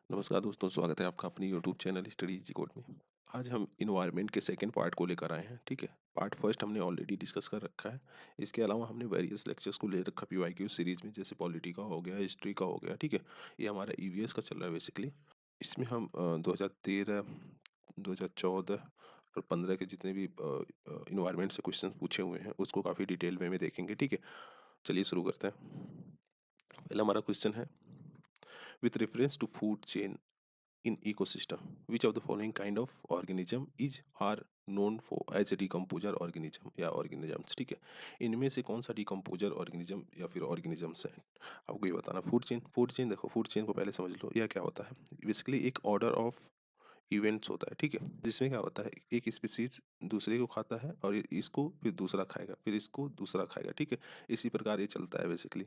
नमस्कार दोस्तों, स्वागत है आपका अपने YouTube channel study easy code में। आज हम इन्वायरमेंट के सेकंड पार्ट को लेकर आए हैं। ठीक है, पार्ट फर्स्ट हमने ऑलरेडी डिस्कस कर रखा है। इसके अलावा हमने वेरियस लेक्चर्स को ले रखा पीवाईक्यू सीरीज में, जैसे पॉलिटी का हो गया, हिस्ट्री का हो गया। ठीक है, ये हमारा ईवीएस का चल रहा है बेसिकली। इसमें हम 2013, 2014 और 15 के जितने भी इन्वायरमेंट से क्वेश्चन पूछे हुए हैं उसको काफ़ी डिटेल में देखेंगे। ठीक है, चलिए शुरू करते हैं। पहला हमारा क्वेश्चन है, with reference to food chain in ecosystem, which of the following kind of organism is are known for as a decomposer organism या organisms। ठीक है, इनमें से कौन सा डिकम्पोजर ऑर्गेनिज्म या फिर ऑर्गेनिजम्स है, आपको ये बताना। फूड चेन देखो, फूड चेन को पहले समझ लो। यह क्या होता है? बेसिकली एक ऑर्डर ऑफ इवेंट्स होता है। ठीक है, जिसमें क्या होता है, एक स्पीसीज दूसरे को खाता है और इसको फिर दूसरा खाएगा, फिर इसको दूसरा खाएगा। ठीक है, इसी प्रकार ये चलता है बेसिकली।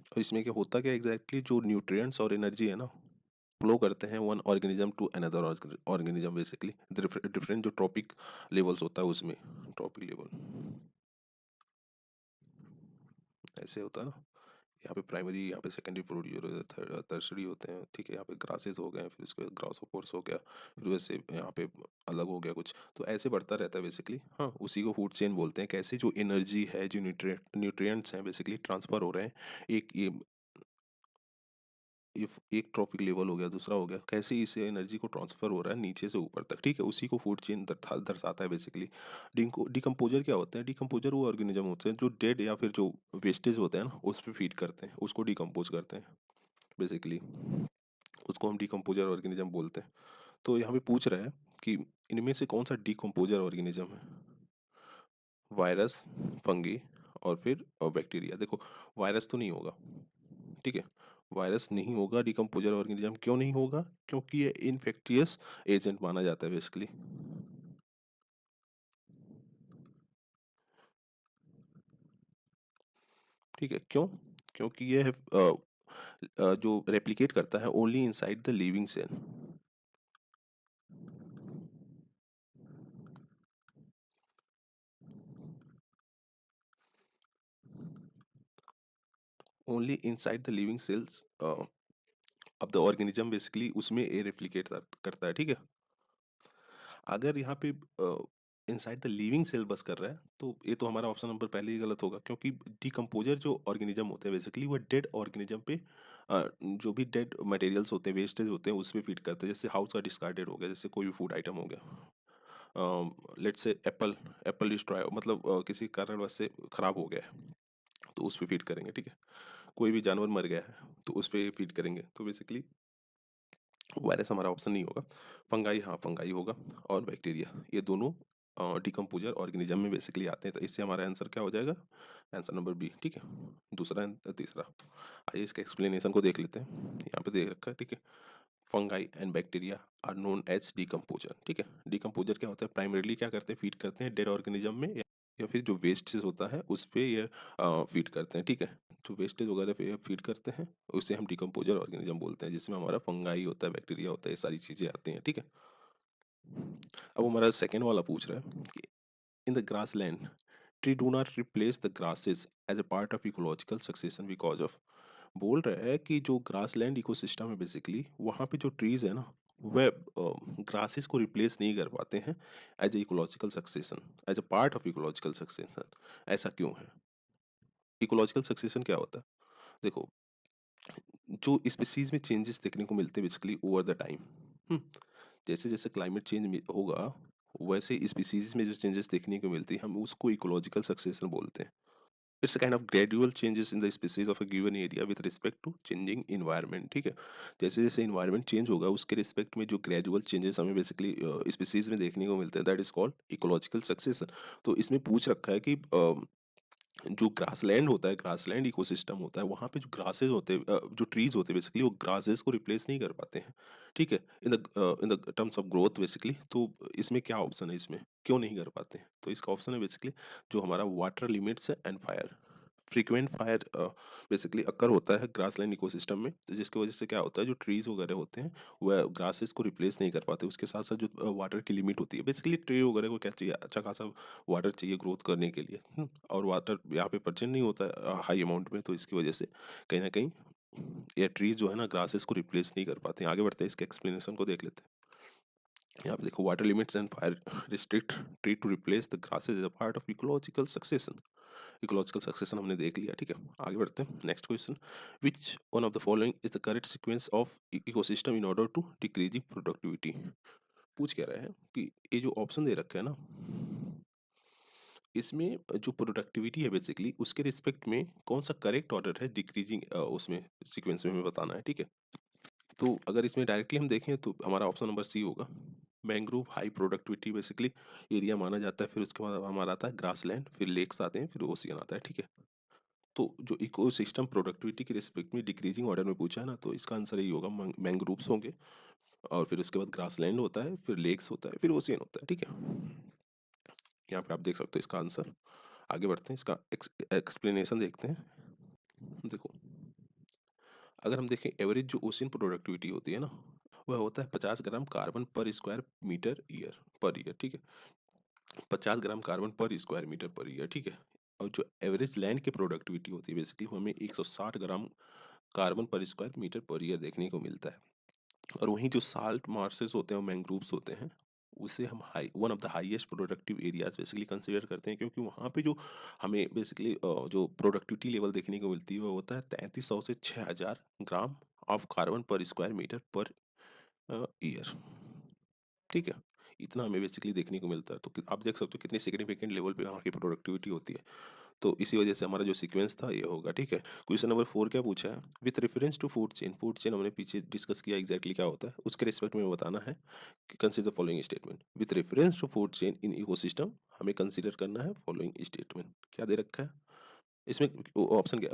और इसमें क्या होता, क्या एग्जैक्टली जो न्यूट्रिएंट्स और एनर्जी है ना, फ्लो करते हैं one organism to another organism. Basically different जो ट्रॉपिक लेवल्स होता है उसमें, ट्रॉपिक लेवल ऐसे होता है ना। यहाँ पे प्राइमरी, यहाँ पे सेकेंडरी फ्रूट जो टर्सरी होते हैं। ठीक है, यहाँ पे ग्रासेस हो गए, फिर इसके ग्रासहोपर्स हो गया, फिर वैसे यहाँ पे अलग हो गया कुछ, तो ऐसे बढ़ता रहता है बेसिकली। हाँ, उसी को फूड चेन बोलते हैं। कैसे जो एनर्जी है, जो न्यूट्रिएंट्स हैं बेसिकली ट्रांसफर हो रहे हैं, एक ये इफ एक ट्रॉपिक लेवल हो गया, दूसरा हो गया, कैसे इसे एनर्जी को ट्रांसफर हो रहा है नीचे से ऊपर तक। ठीक है, उसी को फूड चेन दर्शाता है बेसिकली। डिकम्पोजर क्या होता है? डिकम्पोजर वो ऑर्गेनिज्म होते हैं जो डेड या फिर जो वेस्टेज होते हैं ना, उस पर फीड करते हैं, उसको डिकम्पोज करते हैं बेसिकली। उसको हम डिकम्पोजर ऑर्गेनिज्म बोलते हैं। तो यहाँ पे पूछ रहा है कि इनमें से कौन सा डिकम्पोजर ऑर्गेनिज्म है? वायरस, फंगी और फिर बैक्टीरिया। देखो, वायरस तो नहीं होगा। ठीक है, वायरस नहीं होगा डिकम्पोजर ऑर्गेनिज्म। क्यों नहीं होगा? क्योंकि ये इन्फेक्टियस एजेंट माना जाता है बेसिकली। ठीक है, क्यों? क्योंकि ये जो रेप्लिकेट करता है only inside the living cell. Only inside the living cells अब द ऑर्गेनिज्म बेसिकली उसमें ये रेप्लिकेट करता है। ठीक है, अगर यहाँ पे इनसाइड द लिविंग सेल बस कर रहा है तो ये तो हमारा ऑप्शन नंबर पहले ही गलत होगा। क्योंकि डिकम्पोजर जो ऑर्गेनिज्म होते हैं बेसिकली वो डेड ऑर्गेनिज्म पे जो भी डेड मटेरियल्स होते हैं, वेस्टेज होते हैं, उस पे फीड करते हैं। जैसे हाउस का डिस्कार्डेड हो गया, जैसे कोई भी फूड आइटम हो गया, let's say Apple, Apple destroy, मतलब किसी कारणवश से खराब हो गया है, तो उस पे फीड करेंगे। ठीक है, कोई भी जानवर मर गया है तो उस पे फीड करेंगे। तो बेसिकली वायरस हमारा ऑप्शन नहीं होगा। फंगाई, हाँ फंगाई होगा, और बैक्टीरिया, ये दोनों डिकम्पोजर ऑर्गेनिज्म में बेसिकली आते हैं। तो इससे हमारा आंसर क्या हो जाएगा? Answer number B. ठीक है, दूसरा तीसरा। आइए इसके एक्सप्लेनेशन को देख लेते हैं। यहाँ पे देख रखा है। ठीक है, fungi and bacteria are known as decomposer. ठीक है, डिकम्पोजर क्या होता है? प्राइमरीली क्या करते हैं? फीड करते हैं डेड ऑर्गेनिज्म में, या फिर जो वेस्टेज होता है उस पे ये फीड करते हैं। ठीक है, जो वेस्टेज वगैरह पे फीड करते हैं उसे हम डिकम्पोजर ऑर्गेनिज्म बोलते हैं, जिसमें हमारा फंगाई होता है, बैक्टीरिया होता है, ये सारी चीज़ें आती हैं। ठीक है, अब हमारा सेकेंड वाला पूछ रहा है कि in the grassland tree do not replace the grasses as a part of ecological succession because of. बोल रहा है कि जो ग्रास लैंड इकोसिस्टम है बेसिकली, वहाँ पे जो ट्रीज है ना, वह ग्रासेस को रिप्लेस नहीं कर पाते हैं as a ecological succession, as a part of ecological succession. ऐसा क्यों है? इकोलॉजिकल सक्सेशन क्या होता है? देखो, जो स्पीसीज में चेंजेस देखने को मिलते हैं बेसिकली ओवर द टाइम, जैसे जैसे क्लाइमेट चेंज होगा वैसे स्पीसीज में जो चेंजेस देखने को मिलती है हम उसको इकोलॉजिकल सक्सेशन बोलते हैं। It's kind of gradual changes in the species of a given area with respect to changing environment. ठीक है, जैसे जैसे इन्वायरमेंट चेंज होगा उसके रिस्पेक्ट में जो ग्रेजुअल चेंजेस हमें बेसिकली स्पीसीज में देखने को मिलते हैं, that is called ecological succession. तो इसमें पूछ रखा है कि जो ग्रासलैंड होता है, ग्रासलैंड इकोसिस्टम होता है, वहाँ पे जो ग्रासेस होते हैं, जो ट्रीज होते हैं बेसिकली, वो ग्रासेस को रिप्लेस नहीं कर पाते हैं। ठीक है, in the terms of growth basically. तो इसमें क्या ऑप्शन है, इसमें क्यों नहीं कर पाते हैं? तो इसका ऑप्शन है बेसिकली जो हमारा वाटर लिमिट्स है and fire. Frequent fire basically occur होता है ग्रासलैंड इकोसिस्टम में, तो जिसकी वजह से क्या होता है, जो ट्रीज वगैरह होते हैं वह ग्रासेस को रिप्लेस नहीं कर पाते। उसके साथ साथ जो वाटर की लिमिट होती है, बेसिकली ट्री वगैरह को क्या चाहिए, अच्छा खासा वाटर चाहिए ग्रोथ करने के लिए। और वाटर यहाँ पे प्रेजेंट नहीं होता है हाई अमाउंट में, तो इसकी वजह से कहीं ना कहीं ये ट्रीज जो है ना ग्रासेस को रिप्लेस नहीं कर पाते हैं। आगे बढ़ते हैं, इसके एक्सप्लेनेशन को देख लेते हैं। यहाँ पे देखो, water limits and fire restrict tree to replace the grasses is a part of ecological succession. Ecological succession हमने देख लिया, ठीक है। आगे बढ़ते हैं, next question, which one of the following is the correct sequence of ecosystem in order to decreasing productivity. पूछ कह रहा है कि ये जो ऑप्शन दे रखा है ना, इसमें जो प्रोडक्टिविटी है बेसिकली उसके रिस्पेक्ट में कौन सा करेक्ट ऑर्डर है डिक्रीजिंग उसमें सीक्वेंस में हमें बताना है, ठीक है। तो अगर इसमें डायरेक्टली हम देखें तो हमारा ऑप्शन नंबर सी होगा। Mangrove high productivity basically area माना जाता है, फिर उसके बाद हमारा आता है ग्रास लैंड, फिर लेक्स आते हैं, फिर ओशियन आता है, ठीक है। तो जो इकोसिस्टम प्रोडक्टिविटी के रिस्पेक्ट में डिक्रीजिंग ऑर्डर में पूछा है ना, तो इसका आंसर यही होगा, मैंग्रोव्स होंगे, और फिर उसके बाद ग्रास लैंड होता है, फिर लेक्स होता है, फिर ओशियन होता है, ठीक है। यहाँ पे आप देख सकते हो इसका आंसर। आगे बढ़ते हैं, इसका एक्सप्लेनेशन देखते हैं। देखो, अगर हम देखें एवरेज जो ओशियन प्रोडक्टिविटी होती है ना, वह होता है 50 gram carbon per square metre year per year, ठीक है। 50 gram carbon per square metre per year, ठीक है। और जो एवरेज लैंड की प्रोडक्टिविटी होती है बेसिकली वो हमें 160 ग्राम carbon per square metre per year देखने को मिलता है। और वहीं जो साल्ट मार्सेस होते हैं और मैंग्रोव्स होते हैं, उसे हम high one of the highest productive areas basically consider करते हैं, क्योंकि वहाँ पे जो हमें बेसिकली जो प्रोडक्टिविटी लेवल देखने को मिलती है वो होता है 3300 से 6000 gram of carbon per square metre per year, ठीक है। इतना हमें बेसिकली देखने को मिलता है। तो आप देख सकते हो कितनी सिग्निफिकेंट लेवल पे वहाँ की प्रोडक्टिविटी होती है। तो इसी वजह से हमारा जो सीक्वेंस था ये होगा, ठीक है। क्वेश्चन नंबर 4 क्या पूछा है, with reference to food chain. Food chain हमने पीछे डिस्कस किया एग्जैक्टली क्या होता है, उसके रिस्पेक्ट में बताना है कि consider following statement. With reference to food chain in ecosystem हमें कंसीडर करना है फॉलोइंग स्टेटमेंट। क्या दे रखा है इसमें, ऑप्शन क्या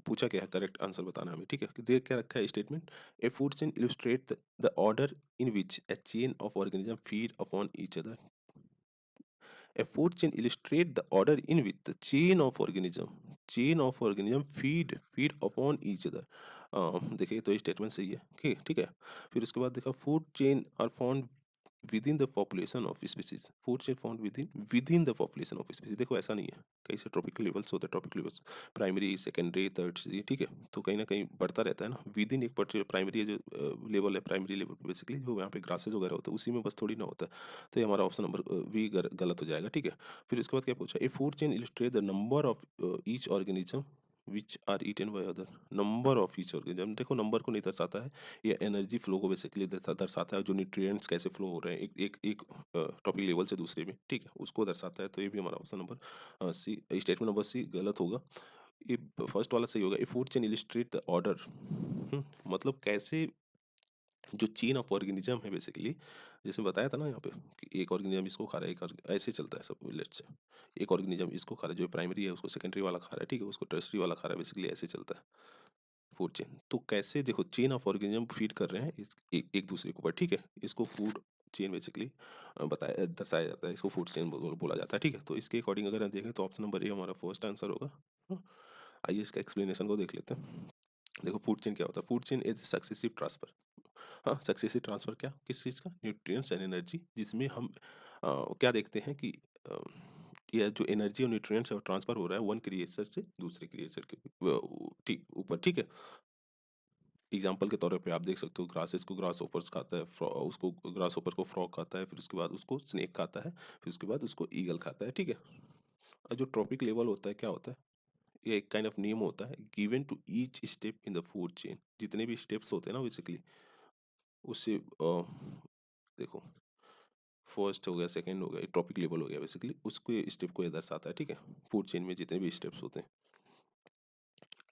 पूछा क्या है, करेक्ट आंसर बताना हमें, ठीक है। दे क्या रखा है statement, A food chain illustrate the order in which A chain of organism feed upon each other. A food chain illustrate the order in which the chain of organism feed upon each other. देखिए तो ये statement सही है, ठीक है। फिर उसके बाद देखा, food chain are found within the population of species. Food chain found within the population of species. देखो ऐसा नहीं है, कई से ट्रॉपिकल लेवल्स होते हैं, tropical levels primary, secondary, tertiary, ठीक है। तो कहीं ना कहीं बढ़ता रहता है ना, विदिन एक पर्टिकुलर प्राइमरी जो लेवल है, प्राइमरी लेवल बेसिकली जो यहाँ पे ग्रासेस वगैरह होते हैं उसी में बस थोड़ी ना होता है। तो ये हमारा ऑप्शन नंबर वी गलत हो जाएगा, ठीक है। फिर इसके बाद क्या पूछा, a food chain illustrate the number of each organism which are eaten by other. Number of each organism, देखो नंबर को नहीं दर्शाता है, ये एनर्जी फ्लो को बेसिकली दर्शाता है, जो न्यूट्रिएंट्स कैसे फ्लो हो रहे हैं एक टॉपिक लेवल से दूसरे में, ठीक है, उसको दर्शाता है। तो ये भी हमारा option number C, statement number C गलत होगा। ये फर्स्ट वाला सही होगा, a food chain illustrate the order, मतलब कैसे जो चेन ऑफ ऑर्गेनिज्म है बेसिकली, जैसे बताया था ना यहाँ पे कि एक ऑर्गेनिज्म इसको खा रहा है, ऐसे चलता है सब, लेट्स से एक ऑर्गेनिज्म इसको खा रहा है, जो प्राइमरी है उसको सेकेंडरी वाला खा रहा है, ठीक है, उसको टर्सरी वाला खा रहा है, बेसिकली ऐसे चलता है फूड चेन। तो कैसे देखो चेन ऑफ ऑर्गेनिज्म फीड कर रहे हैं एक दूसरे के ऊपर, ठीक है, इसको फूड चेन बेसिकली बताया दर्शाया जाता है, इसको फूड चेन बोला जाता है, ठीक है। तो इसके अकॉर्डिंग अगर हम देखें तो ऑप्शन नंबर ए हमारा फर्स्ट आंसर होगा। हाँ, आइए इसका एक्सप्लेनेशन को देख लेते हैं। देखो फूड चेन क्या होता है, food chain is successive transfer. हाँ, सक्सेसिव ट्रांसफर क्या, किस चीज़ का, न्यूट्रिएंट्स एंड एनर्जी, जिसमें हम क्या देखते हैं कि ये जो एनर्जी और न्यूट्रिएंट्स है वो ट्रांसफर हो रहा है वन क्रिएचर से दूसरे क्रिएचर के ठीक ऊपर, ठीक है। एग्जाम्पल के तौर पे आप देख सकते हो, ग्रासेस को ग्रास ओपर्स खाता है, उसको ग्रास ओपर को फ्रॉग खाता है, फिर उसके बाद उसको स्नेक खाता है, फिर उसके बाद उसको ईगल खाता है, ठीक है। और जो ट्रॉपिक लेवल होता है क्या होता है, ये एक काइंड ऑफ नेम होता है given to each step in the food chain. जितने भी स्टेप्स होते हैं ना बेसिकली उससे देखो, फर्स्ट हो गया, सेकंड हो गया, टॉपिक लेवल हो गया, बेसिकली उसको स्टेप को ये दर्शाता है, ठीक है। फूड चेन में जितने भी स्टेप्स होते हैं,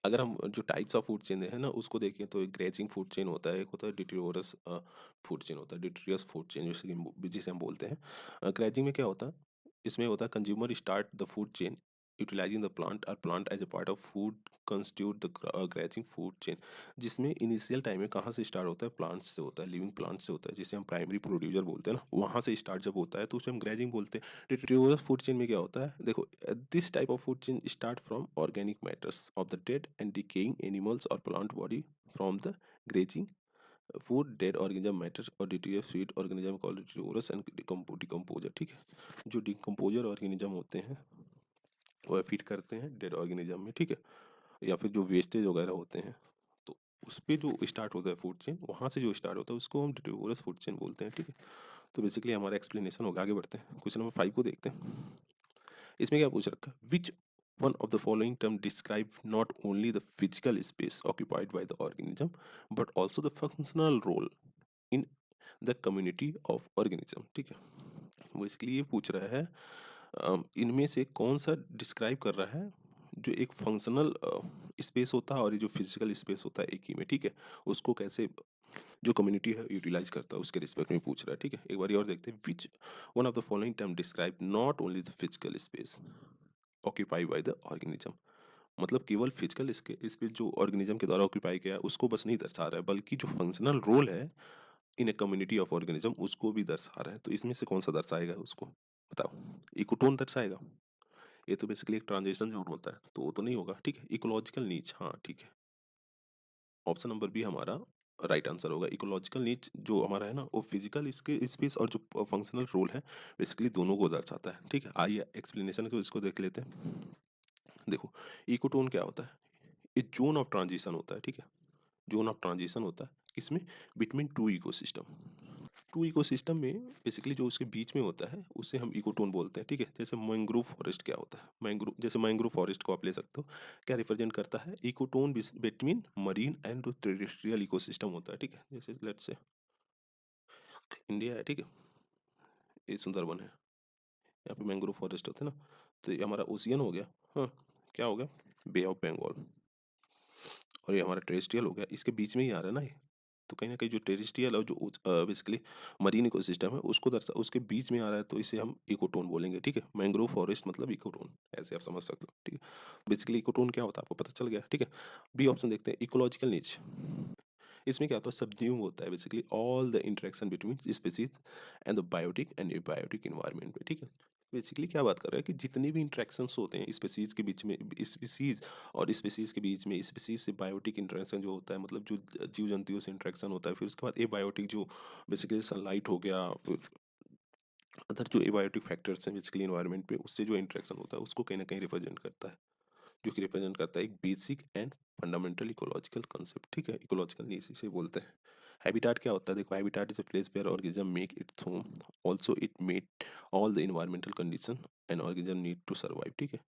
अगर हम जो टाइप्स ऑफ फूड चेन है ना उसको देखें तो एक ग्रेजिंग फूड चेन होता है, एक होता है डिट्रियोरस फूड चेन होता है, डिट्रियस फूड चेन जिसे हम बोलते हैं। ग्रेजिंग में क्या होता है, इसमें होता है consumer start the food chain utilising the plant और plant as a part of food constitute the grazing food chain. जिसमें इनिशियल टाइम में कहाँ से स्टार्ट होता है, प्लांट्स से होता है, लिविंग प्लांट्स से होता है, जिसे हम प्राइमरी प्रोड्यूसर बोलते हैं ना, वहाँ से स्टार्ट जब होता है तो उसे हम ग्रेजिंग बोलते हैं। डिट्रियोरस फूड चेन में क्या होता है, देखो this type of food chain start from organic matters of the dead and decaying animals और plant body from the grazing food dead organism matter और detritus sweet organism called detritivores and decomposer, ठीक है। जो decomposer organism होते हैं वह feed करते हैं डेड ऑर्गेनिज्म में, ठीक है, या फिर जो वेस्टेज वगैरह होते हैं तो उस पे जो स्टार्ट होता है फूड चेन, वहाँ से जो स्टार्ट होता है उसको हम डिट्रीब्यूटस फूड चेन बोलते हैं, ठीक है। तो बेसिकली हमारा एक्सप्लेनेशन होगा, आगे बढ़ते हैं। क्वेश्चन नंबर 5 को देखते हैं। इसमें क्या पूछ रखा है, which one of the following term describe not only the physical space occupied by the organism but also the functional role in the community of organism, ठीक है। बेसिकली ये पूछ रहा है इनमें से कौन सा डिस्क्राइब कर रहा है जो एक फंक्शनल स्पेस होता है और ये जो फिजिकल स्पेस होता है एक ही में, ठीक है, उसको कैसे जो कम्युनिटी है यूटिलाइज करता है उसके रिस्पेक्ट में पूछ रहा है, ठीक है। एक बार और देखते हैं, विच one of the following term describe not only the physical space occupy bye the organism, मतलब केवल फिजिकल स्पेस जो ऑर्गेनिज्म के द्वारा ऑक्यूपाई किया है उसको बस नहीं दर्शा रहा है, बल्कि जो फंक्शनल रोल है इन ए कम्युनिटी ऑफ ऑर्गेनिज्म उसको भी दर्शा रहा है। तो इसमें से कौन सा दर्शाएगा उसको बताओ। इकोटोन दर्शाएगा, ये तो बेसिकली एक ट्रांजिशन जोन होता है, तो वो तो नहीं होगा, ठीक है। इकोलॉजिकल नीच, हाँ ठीक है, ऑप्शन नंबर बी हमारा राइट आंसर होगा। इकोलॉजिकल नीच जो हमारा है ना, वो फिजिकल इसके स्पेस और जो फंक्शनल रोल है बेसिकली दोनों को दर्शाता है, ठीक है। आइए एक्सप्लेनेशन को इसको देख लेते हैं। देखो, इकोटोन क्या होता है, ये जोन ऑफ ट्रांजिशन होता है, ठीक है। जोन ऑफ ट्रांजिशन होता है किसमें, between two ecosystem. Two ecosystem में बेसिकली जो उसके बीच में होता है उसे हम इकोटोन बोलते हैं, ठीक है। जैसे मैंग्रोव फॉरेस्ट क्या होता है, मैंग्रोव, जैसे मैंग्रोव फॉरेस्ट को आप ले सकते हो, क्या रिप्रेजेंट करता है, ecotone between marine and terrestrial ecosystem होता है, ठीक है। जैसे लेट्स से इंडिया है, ठीक है, ये सुंदरबन है, यहाँ पे मैंग्रोव फॉरेस्ट होते हैं ना, तो ये हमारा ओशियन हो गया, हाँ क्या हो गया, बे ऑफ बंगाल, और ये हमारा टेरेस्ट्रियल हो गया, इसके बीच में ही आ रहा है ना ये। तो कहीं ना कहीं जो टेरेस्ट्रियल और जो बेसिकली मरीन इकोसिस्टम है उसको दर्शा, उसके बीच में आ रहा है, तो इसे हम इकोटोन बोलेंगे, ठीक है। मैंग्रोव फॉरेस्ट मतलब इकोटोन, ऐसे आप समझ सकते हो, ठीक है। बेसिकली इकोटोन क्या होता है आपको पता चल गया, ठीक है। बी ऑप्शन देखते हैं, इकोलॉजिकल नीच। इसमें क्या होता है, सबड्यूम होता है basically all the interaction between species and the biotic and abiotic environment पे, ठीक है। बेसिकली क्या बात कर रहा है कि जितने भी इंटरेक्शंस होते हैं स्पीसीज के बीच में, स्पीसीज और स्पीसीज के बीच में, स्पीसीज से बायोटिक इंटरेक्शन जो होता है, मतलब जो जीव जंतुओं से इंटरेक्शन होता है, फिर उसके बाद एबायोटिक जो बेसिकली सनलाइट हो गया, अदर जो एबायोटिक फैक्टर्स हैं बेसिकली इन्वायरमेंट पे, उससे जो इंटरेक्शन होता है उसको कहीं ना कहीं रिप्रेजेंट करता है, जो कि रिप्रेजेंट करता है एक basic and fundamental ecological concept, ठीक है। इकोलॉजिकल नीड्स इसे बोलते हैं। हैबिटाट क्या होता है, देखो, habitat is a place where organism make its home, also it met all the environmental condition and organism need to survive, ठीक है।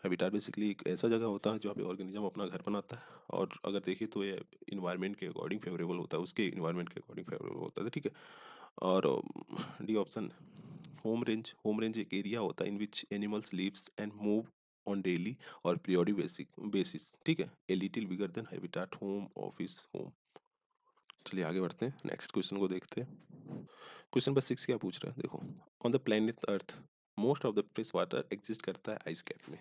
हैबिटाट बेसिकली एक ऐसा जगह होता है जहाँ पे ऑर्गेनिज्म अपना घर बनाता है, और अगर देखिए तो ये इन्वायरमेंट के अकॉर्डिंग फेवरेबल होता है, उसके इन्वायरमेंट के अकॉर्डिंग फेवरेबल होता है, ठीक है। और D option, home range. Home range एक एरिया होता है in which animals lives and move on daily और पीरियोडिक बेसिस, ठीक है। A little bigger than habitat, home, office, home. चलिए आगे बढ़ते हैं, नेक्स्ट क्वेश्चन को देखते हैं। क्वेश्चन नंबर 6 क्या पूछ रहा है, देखो, on the planet earth most of the fresh water exist करता है आइस कैप में।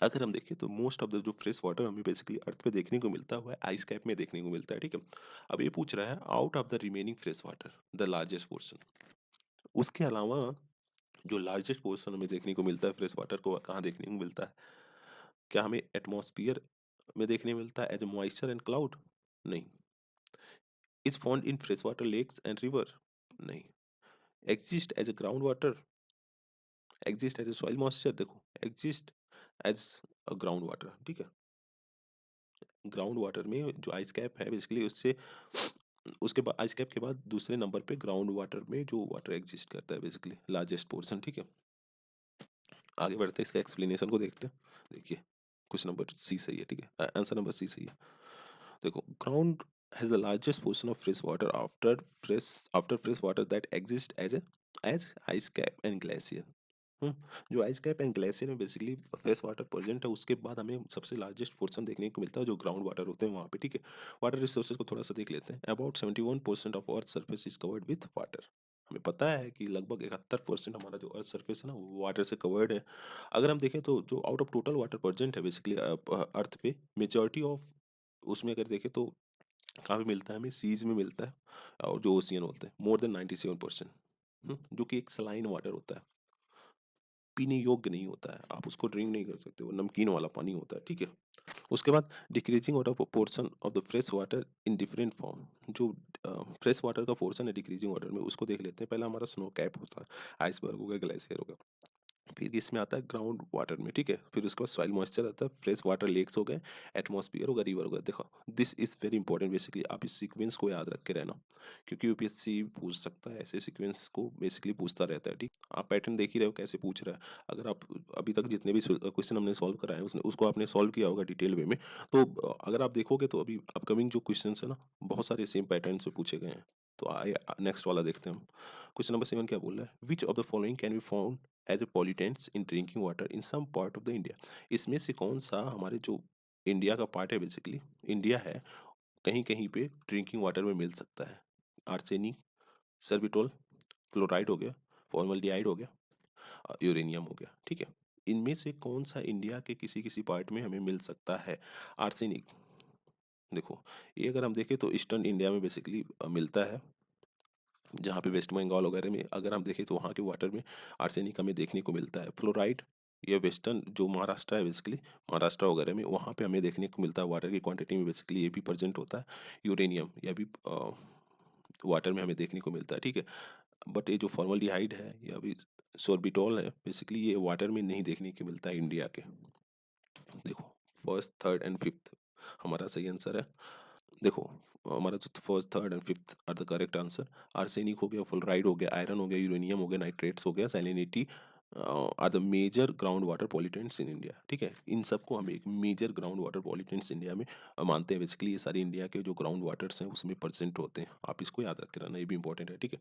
अगर हम देखें तो मोस्ट ऑफ द जो फ्रेश वाटर हमें बेसिकली अर्थ पे देखने को मिलता है आइस कैप में देखने को मिलता है, ठीक है। अब ये पूछ रहा है out of the remaining fresh water the largest portion, उसके अलावा जो लार्जेस्ट पोर्शन हमें देखने को मिलता है फ्रेश वाटर को कहाँ देखने को मिलता है, क्या हमें एटमॉस्फेयर में देखने मिलता है as a moisture and cloud, नहीं। Is found in fresh water lakes and river, नहीं। Exist as a ground water, exist as a soil moisture, देखो, exist as a ground water, ठीक है। ग्राउंड वाटर में जो आइस कैप है basically उससे, उसके बाद आइस कैप के बाद दूसरे नंबर पे ग्राउंड वाटर में जो वाटर एग्जिस्ट करता है बेसिकली लार्जेस्ट पोर्शन, ठीक है। आगे बढ़ते हैं, इसका एक्सप्लेनेशन को देखते हैं। देखिए, क्वेश्चन नंबर सी सही है, ठीक है, आंसर नंबर सी सही है। देखो, ground has the largest portion of fresh water after fresh water that exist as ice cap and glacier. जो आइस कैप एंड ग्लेशियर में बेसिकली फ्रेश वाटर प्रेजेंट है, उसके बाद हमें सबसे लार्जेस्ट पोर्शन देखने को मिलता है जो ग्राउंड वाटर होते हैं वहाँ पे, ठीक है। वाटर रिसोर्सेज को थोड़ा सा देख लेते हैं। About 71% of earth surface is covered with water. हमें पता है कि लगभग 71% हमारा जो अर्थ सर्फेस है ना वो वाटर से कवर्ड है। अगर हम देखें तो जो out of total water present है बेसिकली अर्थ पे, मेजॉरिटी ऑफ उसमें अगर देखें तो कहाँ पे मिलता है, हमें सीज में मिलता है, और जो ओशियन होते हैं मोर देन 97%, जो कि एक सलाइन वाटर होता है, पीने योग्य नहीं होता है, आप उसको ड्रिंक नहीं कर सकते, वो नमकीन वाला पानी होता है, ठीक है। उसके बाद decreasing water portion of the fresh water in different form, जो फ्रेश वाटर का पोर्शन है डिक्रीजिंग वाटर में, उसको देख लेते हैं। पहला हमारा स्नो कैप होता है, आइसबर्ग हो गया, ग्लेशियर हो गया, फिर इसमें आता है ग्राउंड वाटर में, ठीक है। फिर उसके बाद सॉइल मॉइस्चर आता है, फ्रेश वाटर लेक्स हो गए, एटमॉस्फेयर होगा, रिवर होगा। देखो this is very important basically, आप इस सीक्वेंस को याद रख के रहना, क्योंकि यूपीएससी पूछ सकता है ऐसे सीक्वेंस को, बेसिकली पूछता रहता है, ठीक। आप पैटर्न देख ही रहे हो कैसे पूछ रहा है। अगर आप अभी तक जितने भी क्वेश्चन हमने सॉल्व कराए उसने उसको आपने सॉल्व किया होगा डिटेल वे में, तो अगर आप देखोगे तो अभी अपकमिंग जो क्वेश्चन है ना, बहुत सारे सेम पैटर्न से पूछे गए हैं। तो आइए नेक्स्ट वाला देखते हैं हम। क्वेश्चन नंबर 7 क्या बोल रहा है, which of the following can be found as a pollutants in drinking water in some part of the India. इसमें से कौन सा हमारे जो इंडिया का पार्ट है, बेसिकली इंडिया है, कहीं कहीं पे ड्रिंकिंग वाटर में मिल सकता है। आर्सेनिक, सर्बिटोल, फ्लोराइड हो गया, फॉर्मल्डिहाइड हो गया, यूरेनियम हो गया, ठीक है। इनमें से कौन सा इंडिया के किसी किसी पार्ट में हमें मिल सकता है। आर्सेनिक, देखो ये अगर हम देखें तो ईस्टर्न इंडिया में बेसिकली मिलता है, जहाँ पे वेस्ट बंगाल वगैरह में अगर हम देखें तो वहाँ के वाटर में आर्सेनिक हमें देखने को मिलता है। फ्लोराइड ये वेस्टर्न जो महाराष्ट्र है, बेसिकली महाराष्ट्र वगैरह में वहाँ पे हमें देखने को मिलता है, वाटर की क्वांटिटी में बेसिकली ये भी प्रेजेंट होता है। यूरेनियम यह भी वाटर में हमें देखने को मिलता है, ठीक है। बट ये जो फॉर्मल्डिहाइड है या अभी सोर्बिटॉल है, बेसिकली ये वाटर में नहीं देखने को मिलता है इंडिया के। देखो फर्स्ट थर्ड एंड फिफ्थ हमारा सही आंसर है। देखो हमारा जो first third and fifth are the correct answer. Arsenic हो गया, फ्लोराइड हो गया, आयरन हो गया, यूरेनियम हो गया, नाइट्रेट्स हो गया, salinity are the major ground water pollutants in India, ठीक है। इन सबको हम एक major ground water pollutants India में मानते हैं। बेसिकली ये सारे इंडिया के जो ग्राउंड वाटर्स हैं उसमें प्रेजेंट होते हैं, आप इसको याद रख के रहना, ये भी इंपॉर्टेंट है, ठीक है।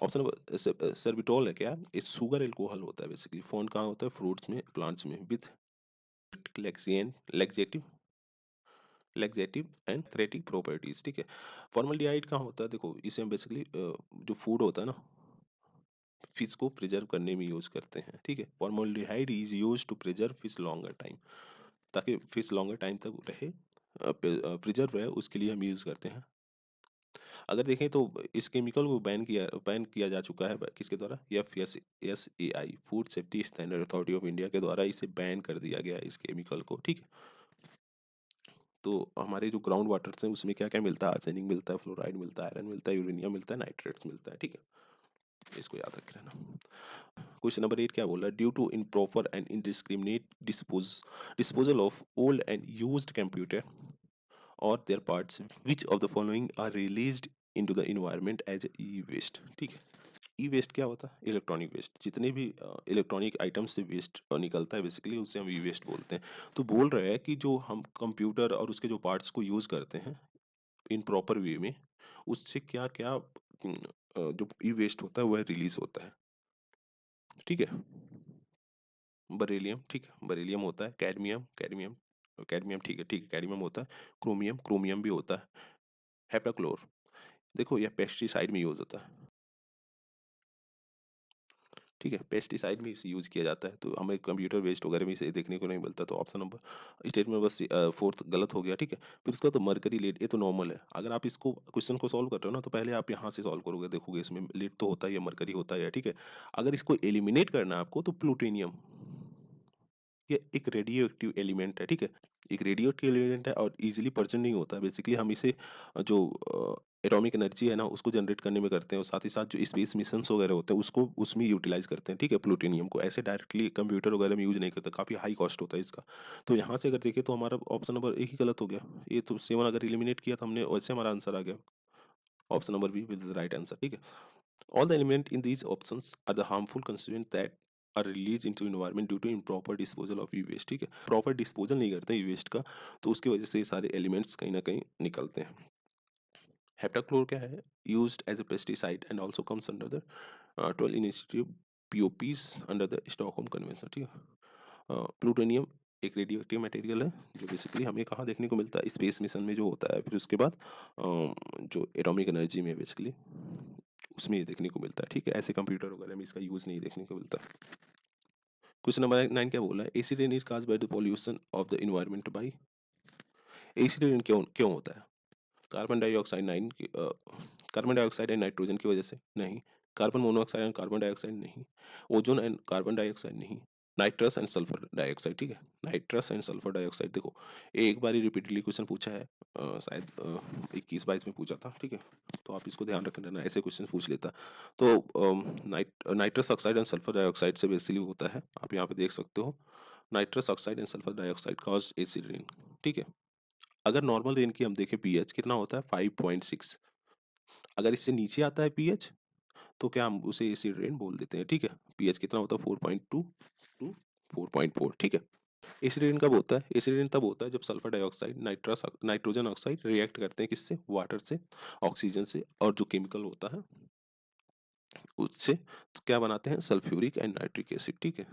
ऑप्शन नंबर सर्बिटोल है क्या, ये शुगर एल्कोहल होता है, बेसिकली फाउंड कहाँ होता है, फ्रूट्स में, प्लांट्स में, with laxative laxative and diuretic properties, ठीक है। फॉर्मल्डिहाइड कहाँ होता है, देखो इसे हम बेसिकली जो फूड होता है ना, फिश को प्रिजर्व करने में यूज करते हैं, ठीक है। Formaldehyde is use to preserve fish longer time, ताकि फिश लॉन्गर टाइम तक रहे, प्रिजर्व रहे, उसके लिए हम यूज करते हैं। अगर देखें तो इस केमिकल को बैन किया जा चुका है किसके द्वारा, FSSAI food safety standard authority of India के द्वारा इसे बैन कर दिया गया है इस केमिकल को, ठीक है। तो हमारे जो ग्राउंड वाटर्स हैं उसमें क्या क्या मिलता है, आर्सेनिक मिलता है, फ्लोराइड मिलता है, आयरन मिलता है, यूरेनियम मिलता है, नाइट्रेट्स मिलता है, ठीक है। इसको याद रख रहना। क्वेश्चन नंबर 8 क्या बोल रहा है, due to improper and indiscriminate disposal of old and used computer और their parts, which of the following are released into the environment as e waste, ठीक है। ई वेस्ट क्या होता है, इलेक्ट्रॉनिक वेस्ट, जितने भी इलेक्ट्रॉनिक आइटम्स से वेस्ट निकलता है बेसिकली उसे हम ई वेस्ट बोलते हैं। तो बोल रहे हैं कि जो हम कंप्यूटर और उसके जो पार्ट्स को यूज़ करते हैं इन प्रॉपर वे में, उससे क्या क्या जो ई वेस्ट होता है वह रिलीज होता है, ठीक है। बरेलियम, ठीक है, बरेलियम होता है, कैडमियम कैडमियम कैडमियम, ठीक है, ठीक है, कैडमियम होता है, क्रोमियम क्रोमियम भी होता है, हेप्टाक्लोर, देखो यह पेस्टिसाइड में यूज होता है, ठीक है, पेस्टिसाइड में इसे यूज किया जाता है। तो हमें कंप्यूटर वेस्ट वगैरह में इसे देखने को नहीं मिलता, तो ऑप्शन नंबर स्टेटमेंट बस फोर्थ गलत हो गया, ठीक है। फिर उसका तो मरकरी लेड, ये तो नॉर्मल है, अगर आप इसको क्वेश्चन को सॉल्व कर रहे हो ना तो पहले आप यहाँ से सॉल्व करोगे, देखोगे इसमें लेड तो होता ही है, मरकरी होता है, ठीक है। अगर इसको एलिमिनेट करना है आपको तो प्लूटोनियम, ये एक रेडियो एक्टिव एलिमेंट है, ठीक है। एक रेडियो एक्टिव एलिमेंट है और इजीली प्रेजेंट नहीं होता है, बेसिकली हम इसे जो एटॉमिक एनर्जी है ना उसको जनरेट करने में करते हैं, और साथ ही साथ जो स्पेस मिशंस वगैरह होते हैं उसको उसमें यूटिलाइज करते हैं, ठीक है। प्लूटोनियम को ऐसे डायरेक्टली कंप्यूटर वगैरह में यूज नहीं करते, काफ़ी हाई कॉस्ट होता है इसका। तो यहाँ से अगर देखें तो हमारा ऑप्शन नंबर एक ही गलत हो गया, ये तो 7 अगर एलिमिनेट किया तो हमने, वैसे हमारा आंसर आ गया option number be with the right answer, ठीक है। All the elements in these options are the harmful constituents that are released into environment due to improper disposal of e-waste, ठीक है। प्रॉपर डिस्पोजल नहीं करते ई waste का, तो उसकी वजह से ये सारे एलिमेंट्स कहीं ना कहीं निकलते हैं। हेप्टाक्लोर क्या है, used as a pesticide and also comes under the 12 initiative POPs under the Stockholm convention, ठीक है। प्लूटोनियम एक रेडियो एक्टिव मटेरियल है जो बेसिकली हमें कहाँ देखने को मिलता है, स्पेस मिशन में जो होता है, फिर उसके बाद जो एटॉमिक एनर्जी में बेसिकली उसमें ये देखने को मिलता है, ठीक है। ऐसे कंप्यूटर वगैरह में इसका यूज़ नहीं देखने को मिलता। क्वेश्चन नंबर 9 क्या बोला है, acid rain is caused by the pollution of the environment by, acid rain क्यों क्यों होता है, carbon dioxide carbon dioxide and nitrogen की वजह से नहीं, carbon monoxide and carbon dioxide नहीं, ओजोन एंड कार्बन डाइऑक्साइड नहीं, नाइट्रस एंड सल्फर डाइऑक्साइड, ठीक है। नाइट्रस एंड सल्फर डाइऑक्साइड, देखो एक बार ही रिपीटेडली क्वेश्चन पूछा है, शायद 21-22 में पूछा था, ठीक है। तो आप इसको ध्यान रख लेना, ऐसे क्वेश्चन पूछ लेता। तो nitrous oxide and sulphur dioxide से बेसिकली होता है, आप यहाँ पे देख सकते हो, nitrous oxide and sulphur dioxide cause acid rain, ठीक है। अगर नॉर्मल रेन की हम देखें पीएच कितना होता है 5.6, अगर इससे नीचे आता है पीएच तो क्या हम उसे एसिड रेन बोल देते हैं, ठीक है। पीएच कितना होता है 4.2 टू 4.4, ठीक है। एसिड रेन कब होता है? एसिड रेन तब होता है जब sulphur dioxide nitrogen oxide react करते हैं किससे? वाटर से, ऑक्सीजन से, और जो केमिकल होता है उससे, तो क्या बनाते हैं? सल्फ्यूरिक एंड नाइट्रिक एसिड, ठीक है।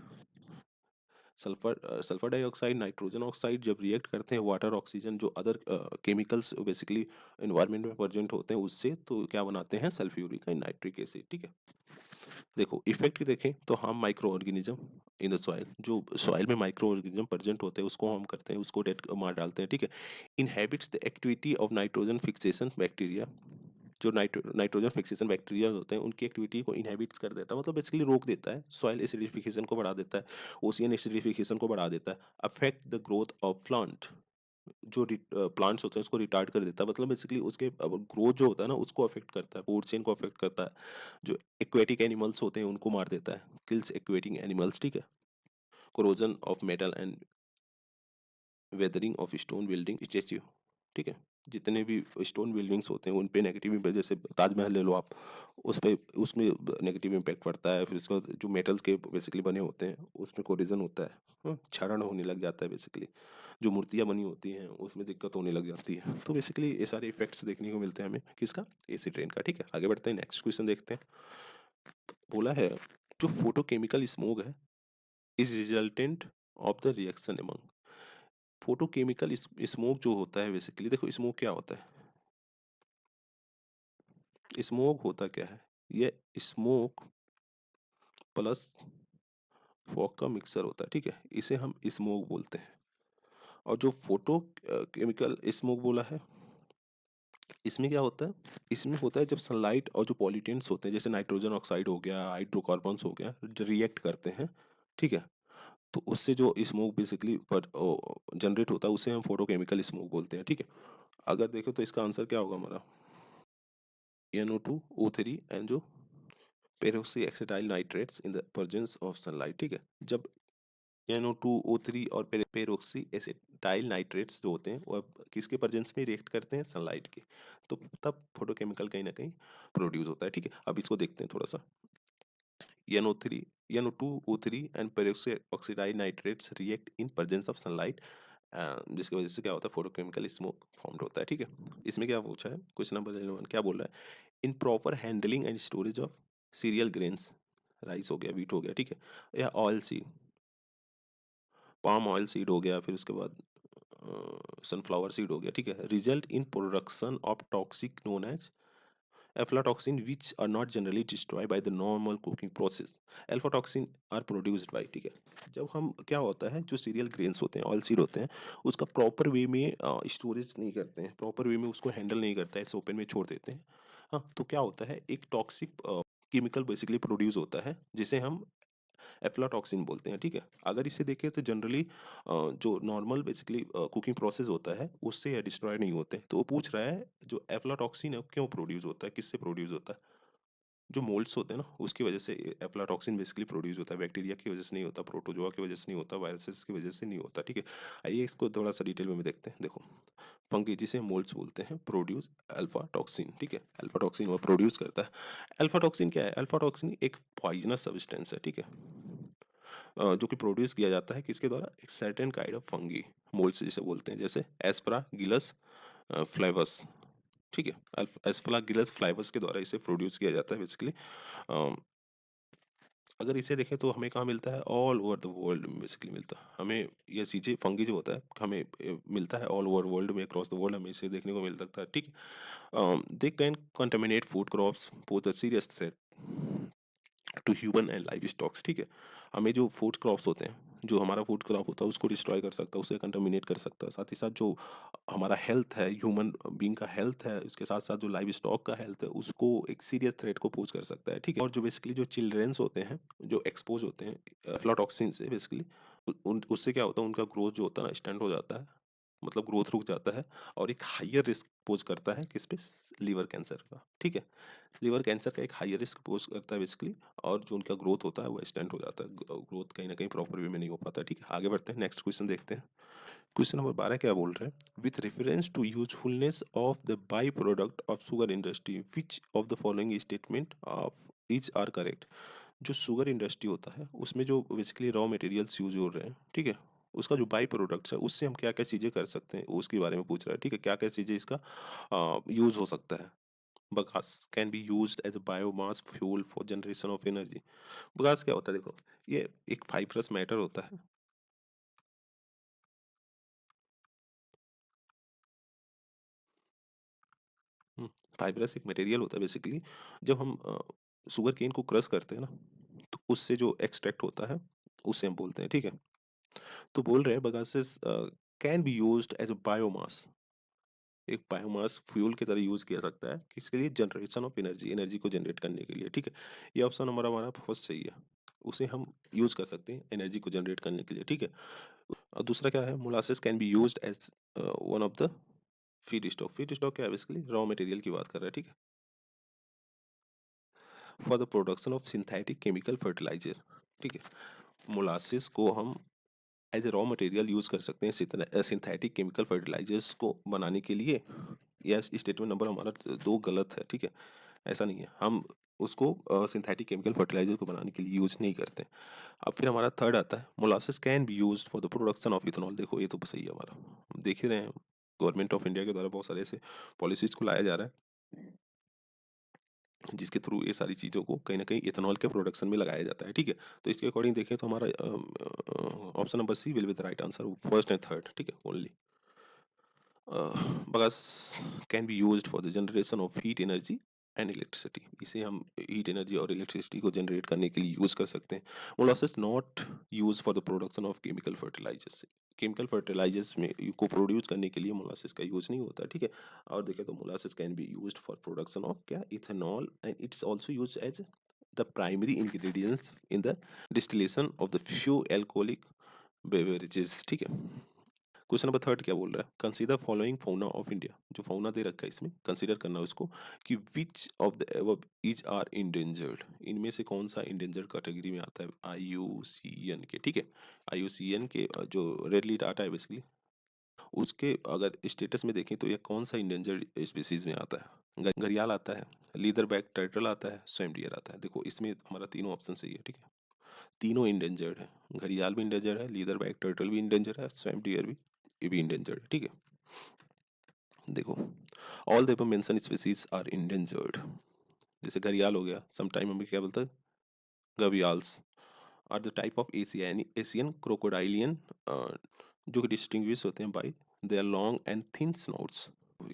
सल्फर डाइऑक्साइड नाइट्रोजन ऑक्साइड जब रिएक्ट करते हैं वाटर, ऑक्सीजन, जो अदर केमिकल्स बेसिकली एनवायरनमेंट में प्रेजेंट होते हैं उससे, तो क्या बनाते हैं? सल्फ्यूरिक एंड नाइट्रिक एसिड, ठीक है। देखो इफेक्ट देखें तो हम micro organism in the soil, जो सॉइल में माइक्रो ऑर्गेनिज्म प्रेजेंट होते हैं उसको हम करते हैं, उसको डेट मार डालते हैं, ठीक है। Inhabits the activity of nitrogen fixation bacteria, जो नाइट्रोजन फिक्सेशन बैक्टीरिया होते हैं उनकी एक्टिविटी को इनहेबिट कर देता है, मतलब बेसिकली रोक देता है, सॉइल एसिडिफिकेशन को बढ़ा देता है, ओशियन एसिडिफिकेशन को बढ़ा देता है, affect the growth of plant, जो प्लांट्स होते हैं उसको रिटार्ड कर देता है, मतलब बेसिकली उसके ग्रोथ जो होता है ना उसको अफेक्ट करता है, फूड चेन को अफेक्ट करता है, जो एक्वेटिक एनिमल्स होते हैं उनको मार देता है, किल्स एक्वेटिक एनिमल्स, ठीक है। Corrosion of metal and weathering of stone building statue, ठीक है। जितने भी स्टोन बिल्डिंग्स होते हैं उन पे नेगेटिव इम्पैक्ट, जैसे ताजमहल ले लो आप, उस पे उसमें नेगेटिव इम्पैक्ट पड़ता है। फिर उसके बाद जो मेटल्स के बेसिकली बने होते हैं उसमें कोरिजन होता है, क्षरण होने लग जाता है बेसिकली, जो मूर्तियाँ बनी होती हैं उसमें दिक्कत होने लग जाती है। तो बेसिकली ये सारे इफेक्ट्स देखने को मिलते हैं हमें किसका? एसिड रेन का, ठीक है। आगे बढ़ते हैं, नेक्स्ट क्वेश्चन देखते हैं। बोला है जो फोटोकेमिकल स्मोक है is resultant of the reaction among, photochemical smoke जो होता है बेसिकली, देखो स्मोक क्या होता है? स्मोक होता क्या है? ये स्मोक प्लस फॉग का मिक्सर होता है, ठीक है, इसे हम स्मोक बोलते हैं। और जो फोटो केमिकल स्मोक बोला है, इसमें क्या होता है? इसमें होता है जब सनलाइट और जो पॉल्यूटेंट्स होते हैं जैसे नाइट्रोजन ऑक्साइड हो गया, हाइड्रोकार्बन्स हो गया, रिएक्ट करते हैं, ठीक है। तो उससे जो स्मोक बेसिकली जनरेट होता है उसे हम फोटोकेमिकल स्मोक बोलते हैं, ठीक है। अगर देखो तो इसका आंसर क्या होगा हमारा? NO2O3 एंड जो peroxy acetyl nitrates in the presence of sunlight, ठीक है। जब NO2O3 और पेरोक्सी एसिटाइल नाइट्रेट्स जो होते हैं वो अब किसके प्रेजेंस में रिएक्ट करते हैं? सनलाइट के, तो तब फोटोकेमिकल कहीं ना कहीं प्रोड्यूस होता है, ठीक है। अब इसको देखते हैं थोड़ा सा। NO3 NO2O3 and peroxy oxidyl nitrates react in presence of sunlight, जिसकी वजह से क्या होता है? फोटोकेमिकल स्मोक फॉर्म्ड होता है, ठीक है। इसमें क्या पूछा है? क्वेश्चन नंबर 11 क्या बोल रहा है? In proper handling and storage of serial grains, rice हो गया, वीट हो गया, ठीक है, या oil seed, palm oil seed हो गया, फिर उसके बाद सनफ्लावर सीड हो गया, ठीक है, result in production of toxic known as aflatoxin which are not generally destroyed by the normal cooking process, alpha are produced by, ठीक है। जब हम क्या होता है जो सीरियल ग्रेन्स होते हैं, ऑयल सीड होते हैं, उसका प्रॉपर वे में स्टोरेज नहीं करते हैं, प्रॉपर वे में उसको हैंडल नहीं करता है, ओपन में छोड़ देते हैं, हाँ, तो क्या होता है? एक टॉक्सिक केमिकल बेसिकली प्रोड्यूस होता है जिसे हम एफ्लाटॉक्सिन बोलते हैं, ठीक है। अगर इसे देखें तो जनरली जो नॉर्मल बेसिकली कुकिंग प्रोसेस होता है उससे ये डिस्ट्रॉय नहीं होते, तो वो पूछ रहा है जो एफ्लाटॉक्सिन है वो क्यों प्रोड्यूस होता है, किससे प्रोड्यूस होता है? जो मोल्ड्स होते हैं ना उसकी वजह से एफ्लाटॉक्सिन बेसिकली प्रोड्यूस होता है, बैक्टीरिया की वजह से नहीं होता, प्रोटोजोआ की वजह से नहीं होता, वायरसेस की वजह से नहीं होता, ठीक है। आइए इसको थोड़ा सा डिटेल में देखते हैं। देखो फंगी जिसे मोल्ड्स बोलते हैं प्रोड्यूस अल्फा टॉक्सिन, ठीक है, अल्फा टॉक्सिन वो प्रोड्यूस करता है। अल्फा टॉक्सिन क्या है? अल्फा टॉक्सिन एक पॉइजनस सब्सटेंस है, ठीक है, जो कि प्रोड्यूस किया जाता है किसके द्वारा? एक certain kind of fungi, moulds जिसे बोलते हैं, जैसे एस्परागिलस फ्लेवस, ठीक है, एस्परागिलस फ्लाइवर्स के द्वारा इसे प्रोड्यूस किया जाता है बेसिकली। अगर इसे देखें तो हमें कहाँ मिलता है? ऑल ओवर द वर्ल्ड में बेसिकली मिलता है हमें, ये चीज़ें फंगी जो होता है हमें मिलता है ऑल ओवर वर्ल्ड में, अक्रॉस द वर्ल्ड हमें इसे देखने को मिल सकता है, ठीक है। They can contaminate food crops, pose a serious threat to human and livestocks, ठीक है। हमें जो फूड क्रॉप्स होते हैं जो हमारा फूड क्रॉप होता है उसको डिस्ट्रॉय कर सकता है, उसे कंटामिनेट कर सकता है। साथ ही साथ जो हमारा हेल्थ है, ह्यूमन बीइंग का हेल्थ है, उसके साथ साथ जो लाइव स्टॉक का हेल्थ है, उसको एक सीरियस थ्रेट को पोज कर सकता है, ठीक है। और जो बेसिकली जो चिल्ड्रेंस होते हैं जो एक्सपोज होते हैं अफ्लाटॉक्सिन से, बेसिकली उससे क्या होता है, उनका ग्रोथ जो होता है ना स्टंट हो जाता है, मतलब ग्रोथ रुक जाता है, और एक हाइयर रिस्क पोज करता है किस पे, लीवर कैंसर का, ठीक है। लीवर कैंसर का एक हाइयर रिस्क पोज करता है बेसिकली, और जो उनका ग्रोथ होता है वो स्टंट हो जाता है, ग्रोथ कहीं ना कहीं प्रॉपर वे में नहीं हो पाता, ठीक है। आगे बढ़ते हैं, नेक्स्ट क्वेश्चन देखते हैं। क्वेश्चन नंबर 12 क्या बोल रहे हैं, with reference to usefulness of the by product of sugar industry which of the following statement of each are correct. जो शुगर इंडस्ट्री होता है उसमें जो बेसिकली रॉ मटेरियल्स यूज हो रहे हैं, ठीक है, उसका जो बाई प्रोडक्ट्स है उससे हम क्या क्या चीज़ें कर सकते हैं उसके बारे में पूछ रहा है, ठीक है। क्या क्या चीज़ें इसका यूज हो सकता है। Bagasse can be used as a biomass fuel for generation of energy. Bagasse क्या होता है, देखो ये एक फाइब्रस मैटर होता है। फाइब्रस एक मटेरियल होता है बेसिकली। जब हम शुगर केन को क्रश करते हैं ना, तो उससे जो एक्सट्रैक्ट होता है उसे हम बोलते हैं, ठीक है। तो बोल रहे हैं bagasses can be used as a biomass, एक बायोमास फ्यूल की तरह यूज किया सकता है, किसके लिए, जनरेशन ऑफ एनर्जी, एनर्जी को जनरेट करने के लिए, ठीक है। ये ऑप्शन नंबर हमारा फर्स्ट सही है, उसे हम यूज कर सकते हैं एनर्जी को जनरेट करने के लिए, ठीक है। और दूसरा क्या है, molasses can be used as one of the feedstock. Feedstock क्या है, बेसिकली रॉ मटेरियल की बात कर रहा है, ठीक है, for the production of synthetic chemical fertiliser, ठीक है। मोलासेस को हम as a raw material use कर सकते हैं सिंथेटिक केमिकल फर्टिलाइजर्स को बनाने के लिए। यह स्टेटमेंट नंबर हमारा 2 गलत है, ठीक है। ऐसा नहीं है, हम उसको सिंथेटिक केमिकल फर्टिलाइजर को बनाने के लिए यूज नहीं करते। अब फिर हमारा थर्ड आता है, molasses can be used for the production of ethanol. देखो ये तो सही है हमारा, देख ही रहे हैं गवर्नमेंट ऑफ इंडिया के द्वारा बहुत सारे ऐसे पॉलिसीज को लाया जा रहा है जिसके थ्रू ये सारी चीज़ों को कहीं ना कहीं इथेनॉल के प्रोडक्शन में लगाया जाता है, ठीक है। तो इसके अकॉर्डिंग देखें तो हमारा option number C will be the right answer, first and third, ठीक है, only. Bagasse can be used for the generation of heat energy and electricity. इसे हम हीट एनर्जी और इलेक्ट्रिसिटी को जनरेट करने के लिए यूज कर सकते हैं। Molasses not use for the production of chemical fertilisers. Chemical fertilisers में को प्रोड्यूस करने के लिए मोलासेस का यूज नहीं होता, ठीक है। और देखें तो molasses can be used for production of क्या, ethanol, and it's also used as the primary ingredients in the distillation of the few alcoholic beverages, ठीक है। क्वेश्चन नंबर थर्ड क्या बोल रहा है, consider following fauna of India. जो fauna दे रखा है इसमें कंसीडर करना है उसको, कि which of the above is are endangered. इनमें से कौन सा इंडेंजर्ड कैटेगरी में आता है, IUCN के, ठीक है। IUCN के जो रेडली डाटा है बेसिकली, उसके अगर स्टेटस में देखें तो ये कौन सा इंडेंजर्ड स्पीसीज में आता है। घड़ियाल आता है, लीदर बैक टर्टल आता है, स्वैम डियर आता है। देखो इसमें हमारा तीनों ऑप्शन सही है, ठीक है, तीनों इंडेंजर्ड है। घड़ियाल भी इंडेंजर्ड है, लीदर बैक टर्टल भी इंडेंजर्ड है, स्वैम डियर भी, ये भी इंडेंजर्ड है, ठीक है। देखो all the mention species are endangered. जैसे घड़ियाल हो गया, समटाइम हमें क्या बोलते हैं, gavials are the type of Asian Asian crocodilian, जो कि डिस्टिंग्विश होते हैं by their long and thin snouts.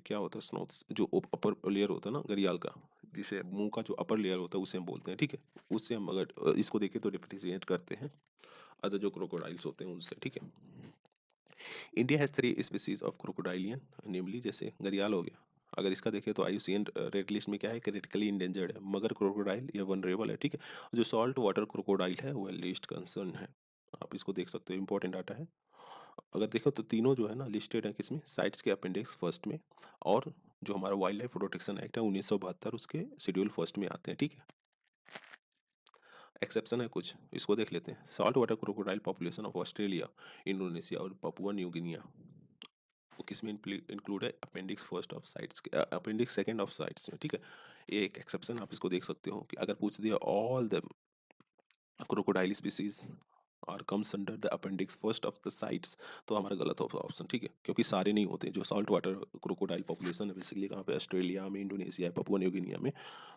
क्या होता है स्नोट्स, जो अपर लेयर होता है ना घड़ियाल का, जिसे मुंह का जो अपर लेयर होता है उसे हम बोलते हैं, ठीक है। उससे हम अगर इसको देखें तो डिफरेंशिएट करते हैं अदर जो क्रोकोडाइल्स होते हैं उनसे, ठीक है। इंडिया हैज़ 3 स्पीसीज ऑफ क्रोकोडाइलियन, नेमली जैसे घड़ियाल हो गया, अगर इसका देखें तो IUCN रेड लिस्ट में क्या है, क्रिटिकली इंडेंजर्ड है। मगर क्रोकोडाइल या वनरेबल है, ठीक है। जो सॉल्ट वाटर क्रोकोडाइल है वह लीस्ट कंसर्न है। आप इसको देख सकते हो, इंपॉर्टेंट डाटा है। अगर देखो तो तीनों जो है ना लिस्टेड है किसमें, साइट्स के अपेंडिक्स फर्स्ट में, और जो हमारा वाइल्ड लाइफ प्रोटेक्शन एक्ट है 1972 उसके शेड्यूल फर्स्ट में आते हैं, ठीक है। एक्सेप्शन है कुछ, इसको देख लेते हैं। Salt water crocodile population of Australia, Indonesia और पपुआ न्यू गिनिया, वो किस में इंक्लूड है, अपेंडिक्स फर्स्ट ऑफ साइट्स के, अपेंडिक्स सेकंड ऑफ साइट्स में, ठीक है। ये एक एक्सेप्शन, आप इसको देख सकते हो कि अगर पूछ दिया ऑल द क्रोकोडाइल स्पीसीज और comes under the appendix first of the sites, तो हमारा गलत ऑप्शन, ठीक है, क्योंकि सारे नहीं होते। जो सॉल्ट वाटर क्रोकोडाइल पॉपुलेशन है बेसिकली कहाँ पे, ऑस्ट्रेलिया में, इंडोनेशिया, पपुआ न्यू गिनिया में,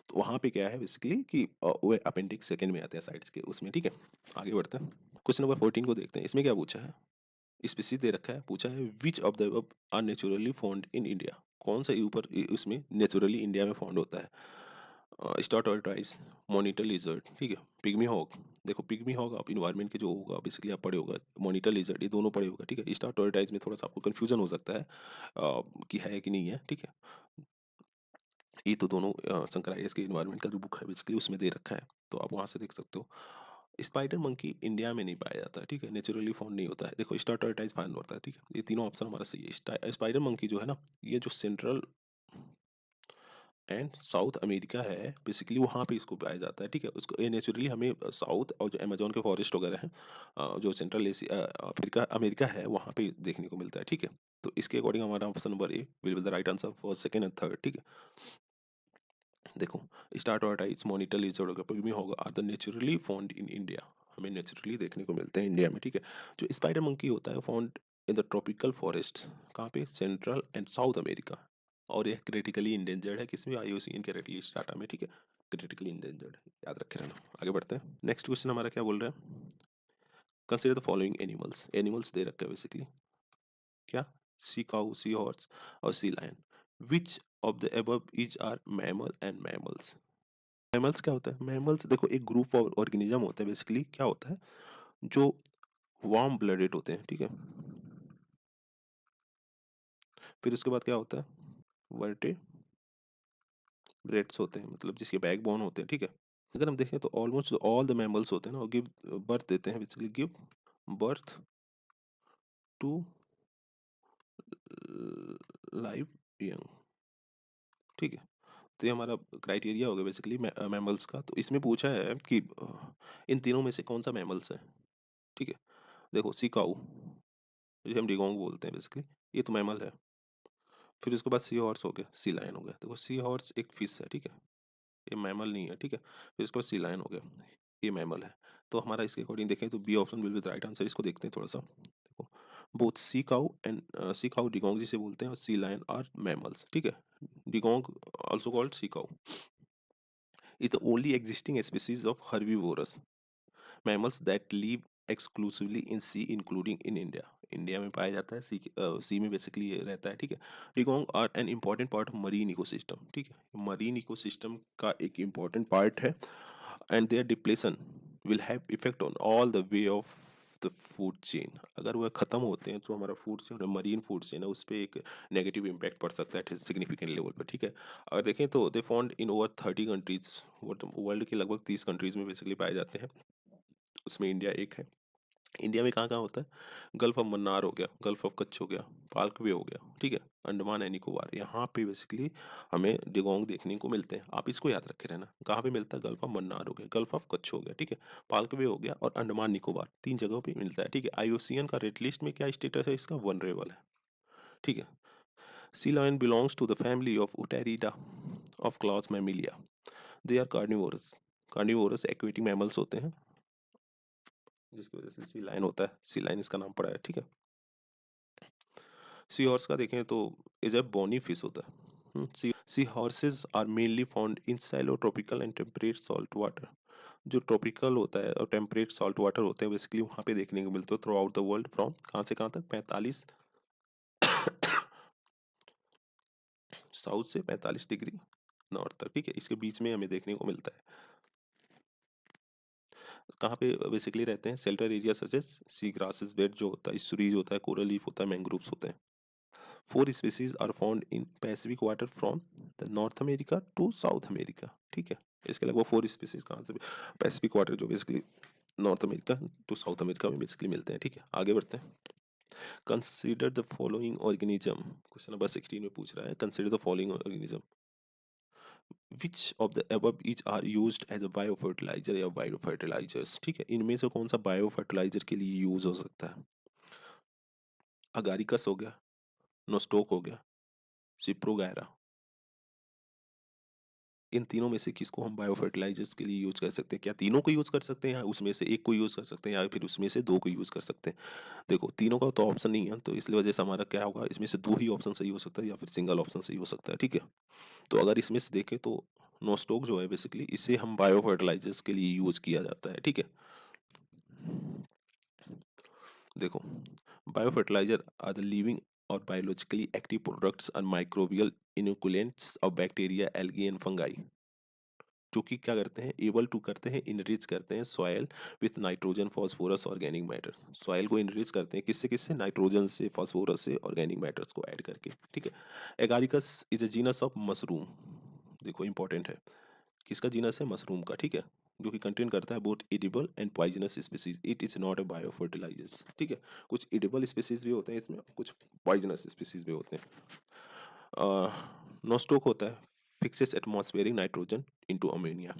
तो वहाँ पे क्या है बेसिकली कि वो अपेंडिक्स सेकंड में आते हैं साइट्स के उसमें, ठीक है। आगे बढ़ते हैं, क्वेश्चन नंबर 14 को देखते हैं। इसमें क्या पूछा है, स्पीसीज दे रखा है, पूछा है which of the above are naturally found in India. कौन सा ऊपर उसमें नेचुरली इंडिया में फाउंड होता है, स्टार टॉर्टोइस, मॉनिटर लिजर्ड, ठीक है, पिग्मी हॉक, देखो पिग्मी हॉग आप इन्वायरमेंट के जो होगा बेसिकली आप पढ़े होगा, मॉनिटर लिजर्ड, ये दोनों पढ़े होगा, ठीक है। स्टार टॉर्टोइज में थोड़ा सा आपको कंफ्यूजन हो सकता है कि है कि नहीं है, ठीक है। ये तो दोनों शंकर आईएएस के इन्वायरमेंट का जो बुक है बेसिकली उसमें दे रखा है, तो आप वहाँ से देख सकते हो। स्पाइडर मंकी इंडिया में नहीं पाया जाता है, ठीक है, नेचुरली फाउंड नहीं होता है। देखो स्टार टॉर्टोइज फाउंड होता है, ठीक है, ये तीनों ऑप्शन हमारा सही है। स्पाइडर मंकी जो है ना, ये जो सेंट्रल एंड साउथ अमेरिका है बेसिकली, वहाँ पे इसको पाया जाता है, ठीक है। उसको ये नेचुरली हमें साउथ और जो अमेजोन के फॉरेस्ट वगैरह हैं, जो सेंट्रल एशिया अफ्रीका अमेरिका है वहाँ पे देखने को मिलता है, ठीक है। तो इसके अकॉर्डिंग हमारा option number A will be the right answer for second and third, ठीक है। देखो स्टार टॉर्टोइज, मॉनिटर लिजर्ड वगैरह पिग्मी होगा are the naturally found in India, हमें नेचुरली देखने को मिलते हैं इंडिया में, ठीक है। जो स्पाइडर मंकी होता है found in the tropical forest, कहाँ पे, सेंट्रल एंड साउथ अमेरिका। और यह क्रिटिकली इंडेंजर्ड है, किसमें, आईयूसीएन के रेड लिस्ट डाटा में, ठीक है। क्रिटिकली इंडेंजर्ड है, याद रखे रहना। आगे बढ़ते हैं, नेक्स्ट क्वेश्चन हमारा क्या बोल रहा है, consider the following animals, animals दे रखा है बेसिकली, क्या, सी काऊ, सी हॉर्स और sea lion, which of the above is are mammal and mammals. Mammals क्या होता है, मैमल्स देखो एक ग्रुप ऑफ ऑर्गेनिज्म होता है बेसिकली, क्या होता है, जो वार्म ब्लडेड होते हैं, ठीक है। फिर उसके बाद क्या होता है, वर्टेब्रेट्स होते हैं, मतलब जिसके बैक बोन होते हैं, ठीक है। अगर हम देखें तो ऑलमोस्ट ऑल द मैमल्स होते हैं ना, वो गिव बर्थ देते हैं, basically give birth to live young, ठीक है। तो ये हमारा क्राइटेरिया हो गया बेसिकली मैमल्स का। तो इसमें पूछा है कि इन तीनों में से कौन सा मैमल्स है, ठीक है। देखो सी काऊ, जिसे हम डिगोंग बोलते हैं बेसिकली, ये तो मैमल है। फिर उसके बाद सी हॉर्स हो गया, सी लायन हो गया। देखो सी हॉर्स एक फिश है, ठीक है, ये मैमल नहीं है, ठीक है। फिर इसके बाद सी लायन हो गया, ये मैमल है। तो हमारा इसके अकॉर्डिंग देखें तो B option will be the right answer. इसको देखते हैं थोड़ा सा, देखो both sea cow and sea cow dugong जिसे बोलते हैं, और सी लायन आर मैमल्स, ठीक है। Dugong also called sea cow is the only existing species of herbivorous mammals that live exclusively in sea including in India. India में पाया जाता है, सी में बेसिकली ये रहता है, ठीक है। Dugong are an important part of marine ecosystem, ठीक है, मरीन इकोसिस्टम का एक इम्पॉर्टेंट पार्ट है। And their depletion will have effect on all the way of the food chain. अगर वह ख़त्म होते हैं तो हमारा food chain, marine food chain है, उस पर एक नेगेटिव इम्पैक्ट पड़ सकता है सिग्निफिकेंट लेवल पर, ठीक है। अगर देखें तो they found in over 30 countries, world के लगभग 30 कंट्रीज में बेसिकली पाए जाते हैं, उसमें इंडिया एक है। इंडिया में कहाँ कहाँ होता है, गल्फ ऑफ मन्नार हो गया, गल्फ ऑफ कच्छ हो गया, पार्क वे हो गया, ठीक है, अंडमान एंड निकोबार, यहाँ पे बेसिकली हमें डिगोंग देखने को मिलते हैं। आप इसको याद रखे रहना, कहाँ पे मिलता है, गल्फ ऑफ मन्नार हो गया, गल्फ ऑफ कच्छ हो गया, ठीक है, पार्क वे हो गया और अंडमान निकोबार, तीन जगहों पे मिलता है, ठीक है। आईयूसीएन का रेड लिस्ट में क्या स्टेटस है इसका, वनरेबल है, ठीक है। Sea lion belongs to the family of Otariidae of class Mammalia, they are carnivorous, carnivorous aquatic mammals होते हैं, जिसकी वजह से सी लाइन होता है, सी लाइन इसका नाम पड़ा है, ठीक है। सी हॉर्स का देखें तो इज ए बोनी फिश होता है। Sea horses are mainly found in shallow tropical and temperate salt water, जो ट्रॉपिकल होता है और टेम्परेट सॉल्ट वाटर होते हैं बेसिकली वहाँ पे देखने को मिलते हैं through out the world, from कहाँ से कहाँ तक, 45 साउथ से 45 डिग्री नॉर्थ तक, ठीक है, इसके बीच में हमें देखने को मिलता है। कहाँ पे बेसिकली रहते हैं, शेल्टर एरिया सच एज सी ग्रासेस बेड जो होता है, स्टोरीज होता है, कोरल लीफ होता है, मैंग्रोव्स होते हैं। 4 species are found in Pacific water from the North America to South America, ठीक है। इसके अलावा 4 species कहाँ से, पैसिफिक वाटर जो basically North America to South America में बेसिकली मिलते हैं, ठीक है। आगे बढ़ते हैं, consider the following organism, question number 16 में पूछ रहा है, consider the following organism which of the above is are used as a bio fertiliser या बायो फर्टिलाइजर्स, ठीक है। इनमें से कौन सा बायो फर्टिलाइजर के लिए यूज हो सकता है, अगारिकस हो गया, नोस्टोक हो गया, सिप्रोगैरा, इन तीनों में से किसको हम बायो फर्टिलाइजर्स के लिए यूज कर सकते हैं, क्या तीनों को यूज कर सकते हैं या उसमें से एक को यूज कर सकते हैं या फिर उसमें से दो को यूज कर सकते हैं। देखो तीनों का तो ऑप्शन नहीं है, तो इसलिए वजह से हमारा क्या होगा, इसमें से दो ही ऑप्शन सही हो सकता है या फिर सिंगल ऑप्शन सही हो सकता है, ठीक है। तो अगर इसमें से देखें तो नोस्टोक जो है बेसिकली इसे हम बायो फर्टिलाइजर्स के लिए यूज किया जाता है, ठीक है। देखो bio fertilizer are the living और बायोलॉजिकली एक्टिव प्रोडक्ट्स और microbial inoculants of bacteria, algae and fungi, जो कि क्या करते हैं, एबल टू करते हैं, इनरिच करते हैं soil with nitrogen, phosphorus, organic matter. Soil को इनरिच करते हैं किससे किससे, नाइट्रोजन से, फॉस्फोरस से, ऑर्गेनिक मैटर्स को ऐड करके, ठीक है। Agaricus is a genus of mushroom, देखो इंपॉर्टेंट है, किसका जीनस है, मशरूम का, ठीक है, जो कि कंटेन करता है both edible and poisonous species, it is not a biofertilisers, ठीक है। कुछ एडिबल स्पीसीज भी होते हैं इसमें, कुछ पॉइजनस स्पीसीज भी होते हैं। नोस्टोक होता है, fixes atmospheric nitrogen into ammonia,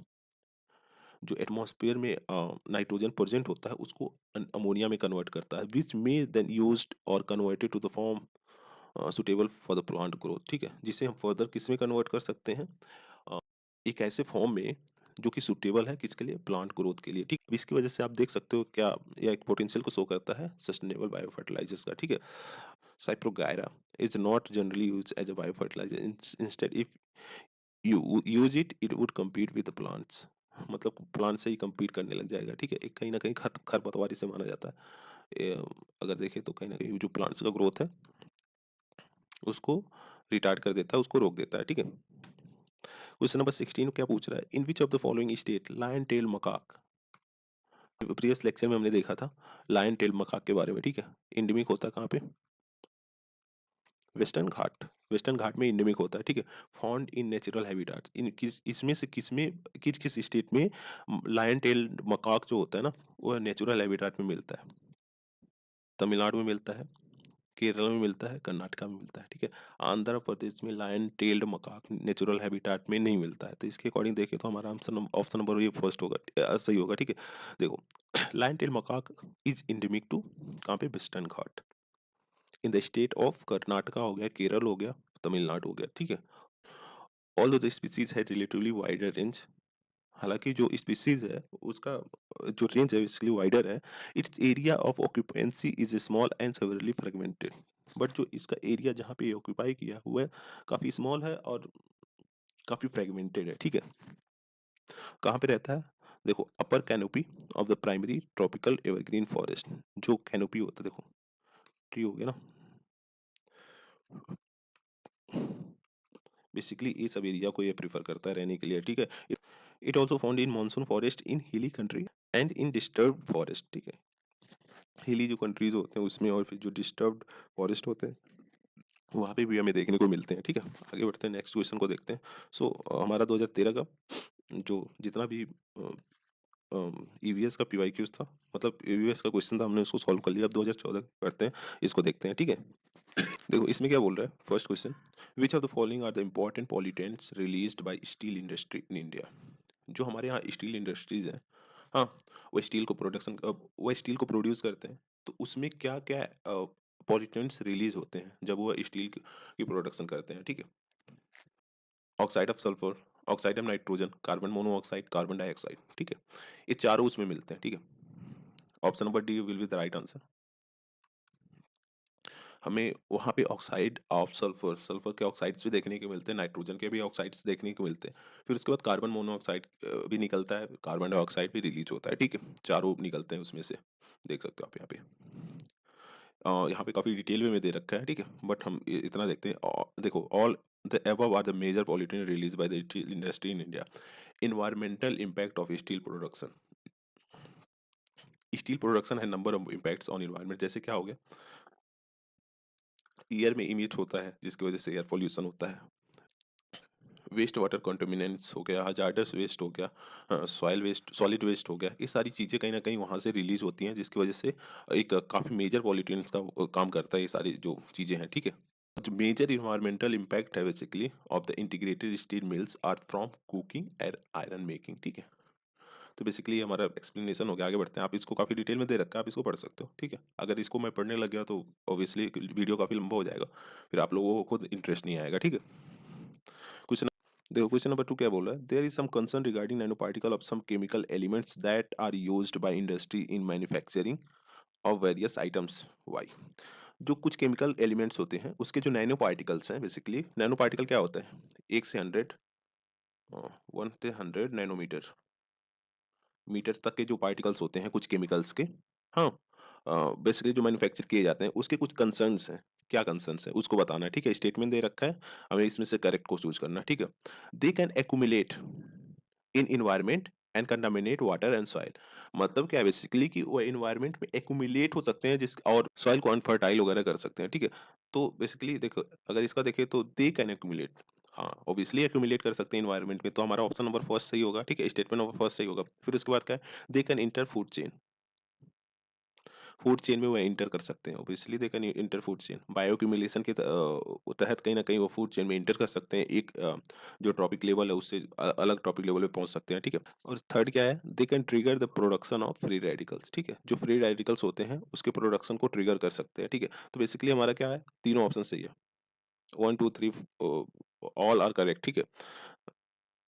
जो एटमॉस्फेयर में नाइट्रोजन प्रेजेंट होता है उसको अमोनिया में कन्वर्ट करता है, विच मे देन यूज्ड और converted to the form suitable for the plant growth, ठीक है, जिसे हम फर्दर किस में कन्वर्ट कर सकते हैं, अ, एक ऐसे फॉर्म में जो कि सुटेबल है किसके लिए, प्लांट ग्रोथ के लिए, ठीक। इसकी वजह से आप देख सकते हो क्या, यह एक पोटेंशियल को शो करता है सस्टेनेबल बायो फर्टिलाइजर्स का, ठीक है। Spirogyra is not generally use as a bio fertilizer, instead if you use it it would compete with plants, मतलब प्लांट से ही कम्पीट करने लग जाएगा, ठीक है। एक कहीं ना कहीं खरपतवार इसे माना जाता है। अगर देखें तो कहीं ना कहीं जो प्लांट्स का ग्रोथ है उसको रिटार्ड कर देता है, उसको रोक देता है, ठीक है। क्वेश्चन नंबर 16 क्या पूछ रहा है, in which of the following state lion tail macaque, previous lecture में हमने देखा था लायन टेल मकाक के बारे में, ठीक है। इंडेमिक होता है कहाँ पे, वेस्टर्न घाट, वेस्टर्न घाट में इंडेमिक होता है, ठीक है। फाउंड इन नेचुरल हैबिटाट, इसमें से किस स्टेट में लायन टेल मकाक जो होता है ना वो नेचुरल हैबिटाट में मिलता है, तमिलनाडु में मिलता है, केरल में मिलता है, कर्नाटका में मिलता है, ठीक है। आंध्र प्रदेश में lion tailed macaque natural habitat में नहीं मिलता है, तो इसके अकॉर्डिंग देखें तो हमारा आंसर ऑप्शन नंबर ये फर्स्ट होगा, सही होगा, ठीक है। देखो lion tail macaque is endemic to कहाँ पे, western Ghat, in the state of Karnataka हो गया, केरल हो गया, तमिलनाडु हो गया, ठीक है। ऑल्दो द स्पीसीज है रिलेटिवली वाइडर रेंज, हालांकि जो स्पीसीज है उसका जो रेंज है इसलिए वाइडर है, it's area of occupancy is small and severally fragmented, but जो इसका एरिया जहाँ पे ऑक्यूपाई किया हुआ है काफ़ी स्मॉल है और काफ़ी फ्रेगमेंटेड है, ठीक है। कहाँ पे रहता है, देखो upper canopy of the primary tropical evergreen forest, जो कैनोपी होता है देखो ट्री हो गया ना, बेसिकली ये सब एरिया को ये प्रीफर करता है रहने के लिए, ठीक है। It also found in monsoon forest in hilly country and in disturb forest, ठीक है। हिली जो कंट्रीज होते हैं उसमें और फिर जो डिस्टर्ब्ड फॉरेस्ट होते हैं वहाँ पे भी हमें देखने को मिलते हैं, ठीक है। आगे बढ़ते हैं, नेक्स्ट क्वेश्चन को देखते हैं। सो हमारा 2013 का जो जितना भी ईवीएस का पीवाईक्यूज था, मतलब ईवीएस का क्वेश्चन था, हमने उसको सॉल्व कर लिया। अब 2014 करते हैं, इसको देखते हैं, ठीक है। देखो इसमें क्या बोल रहा है, first question, which of the following are the important pollutants released by steel industry in India, जो हमारे यहाँ स्टील इंडस्ट्रीज है, हाँ, वो स्टील को प्रोड्यूस करते हैं, तो उसमें क्या क्या पॉल्यूटेंट्स रिलीज होते हैं जब वो स्टील की प्रोडक्शन करते हैं, ठीक है। Oxide of sulphur, oxide of nitrogen, carbon monoxide, carbon dioxide, ठीक है। ये चारों उसमें मिलते हैं, ठीक है। Option number D will be the right answer. हमें वहाँ पे ऑक्साइड ऑफ सल्फर, सल्फर के ऑक्साइड्स भी देखने को मिलते हैं, नाइट्रोजन के भी ऑक्साइड्स देखने को मिलते हैं, फिर उसके बाद कार्बन मोनोऑक्साइड भी निकलता है, कार्बन डाइऑक्साइड भी रिलीज होता है, ठीक है। चारों निकलते हैं उसमें से, देख सकते हो आप यहाँ पे। यहाँ पे काफ़ी डिटेल में दे रखा है, ठीक है, बट हम इतना देखते हैं। देखो all the above are the major pollutant released by the steel industry in India. Environmental impact of steel production. Steel production है number of impacts on environment, जैसे क्या हो गया, एयर में इमिट होता है जिसकी वजह से एयर पोल्यूशन होता है, वेस्ट वाटर कंटेमिनेंट्स हो गया, हजार्डस वेस्ट हो गया, सॉइल वेस्ट, सॉलिड वेस्ट हो गया, ये सारी चीज़ें कहीं ना कहीं वहाँ से रिलीज होती हैं जिसकी वजह से एक काफ़ी मेजर पॉल्यूटेंट्स का काम करता है ये सारी जो चीज़ें हैं, ठीक है। जो मेजर इन्वायरमेंटल इम्पैक्ट है basically of the integrated steel mills are from cooking and iron making, ठीक है। तो बेसिकली हमारा एक्सप्लेनेशन हो गया, आगे बढ़ते हैं। आप इसको काफ़ी डिटेल में दे रखा है, आप इसको पढ़ सकते हो, ठीक है। अगर इसको मैं पढ़ने लग गया तो ऑब्वियसली वीडियो काफ़ी लंबा हो जाएगा, फिर आप लोगों को खुद इंटरेस्ट नहीं आएगा, ठीक है। कुछ देखो क्वेश्चन नंबर 2 क्या बोल रहा है, there is some concern regarding nano particle of some chemical elements that are used by industry in manufacturing of various items, why. जो कुछ केमिकल एलिमेंट्स होते हैं उसके जो नैनो पार्टिकल्स हैं, बेसिकली नैनो पार्टिकल क्या होता है, 1 से 100, 1 से 100 नैनोमीटर मीटर तक के जो पार्टिकल्स होते हैं कुछ केमिकल्स के, हाँ, बेसिकली जो मैन्युफैक्चर किए जाते हैं उसके कुछ कंसर्न्स हैं, क्या कंसर्न्स है उसको बताना है, ठीक है। स्टेटमेंट दे रखा है, हमें इसमें से करेक्ट को चूज करना है, ठीक है। They can accumulate in environment and contaminate water and soil. मतलब क्या है बेसिकली कि वो इन्वायरमेंट में एक्यूमुलेट हो सकते हैं जिस और सॉइल को अनफर्टाइल वगैरह कर सकते हैं, ठीक है। तो बेसिकली देखो, अगर इसका देखें तो दे कैन एक्यूमुलेट, हाँ ऑब्वियसली एक्यूमुलेट कर सकते हैं इन्वायरमेंट में, तो हमारा ऑप्शन नंबर फर्स्ट सही होगा, ठीक है, स्टेटमेंट नंबर फर्स्ट सही होगा। फिर उसके बाद क्या है, they can enter food chain, food chain में वो एंटर कर सकते हैं, obviously they can enter food chain, bioaccumulation के तहत कहीं ना कहीं वो फूड चेन में इंटर कर सकते हैं, एक जो टॉपिक लेवल है उससे अलग टॉपिक लेवल पे पहुंच सकते हैं, ठीक है। और थर्ड क्या है, they can trigger the production of free radicals, ठीक है, जो फ्री रेडिकल्स होते हैं उसके प्रोडक्शन को ट्रिगर कर सकते हैं, ठीक है। तो बेसिकली हमारा क्या है, तीनों ऑप्शन सही है, 1 2 3 ऑल आर करेक्ट, ठीक है।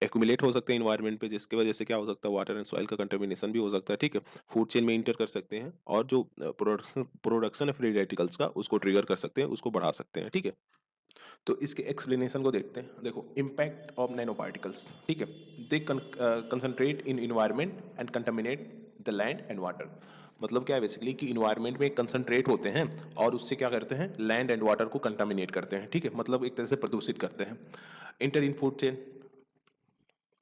एक्यूमुलेट हो सकते हैं इन्वायरमेंट पे, जिसकी वजह से क्या हो सकता है, वाटर एंड सॉइल का कंटेमिनेशन भी हो सकता है, ठीक है। फूड चेन में इंटर कर सकते हैं, और जो प्रोडक्शन है फ्री रेडिकल्स का उसको ट्रिगर कर सकते हैं, उसको बढ़ा सकते हैं, ठीक है। तो इसके एक्सप्लेनेशन को देखते हैं। देखो, इम्पैक्ट ऑफ नैनो पार्टिकल्स, ठीक है, they concentrate in environment and contaminate the land and water. मतलब क्या है बेसिकली कि इन्वायरमेंट में कंसंट्रेट होते हैं और उससे क्या करते हैं, लैंड एंड वाटर को कंटामिनेट करते हैं, ठीक है, मतलब एक तरह से प्रदूषित करते हैं। इंटर इन फूड चेन,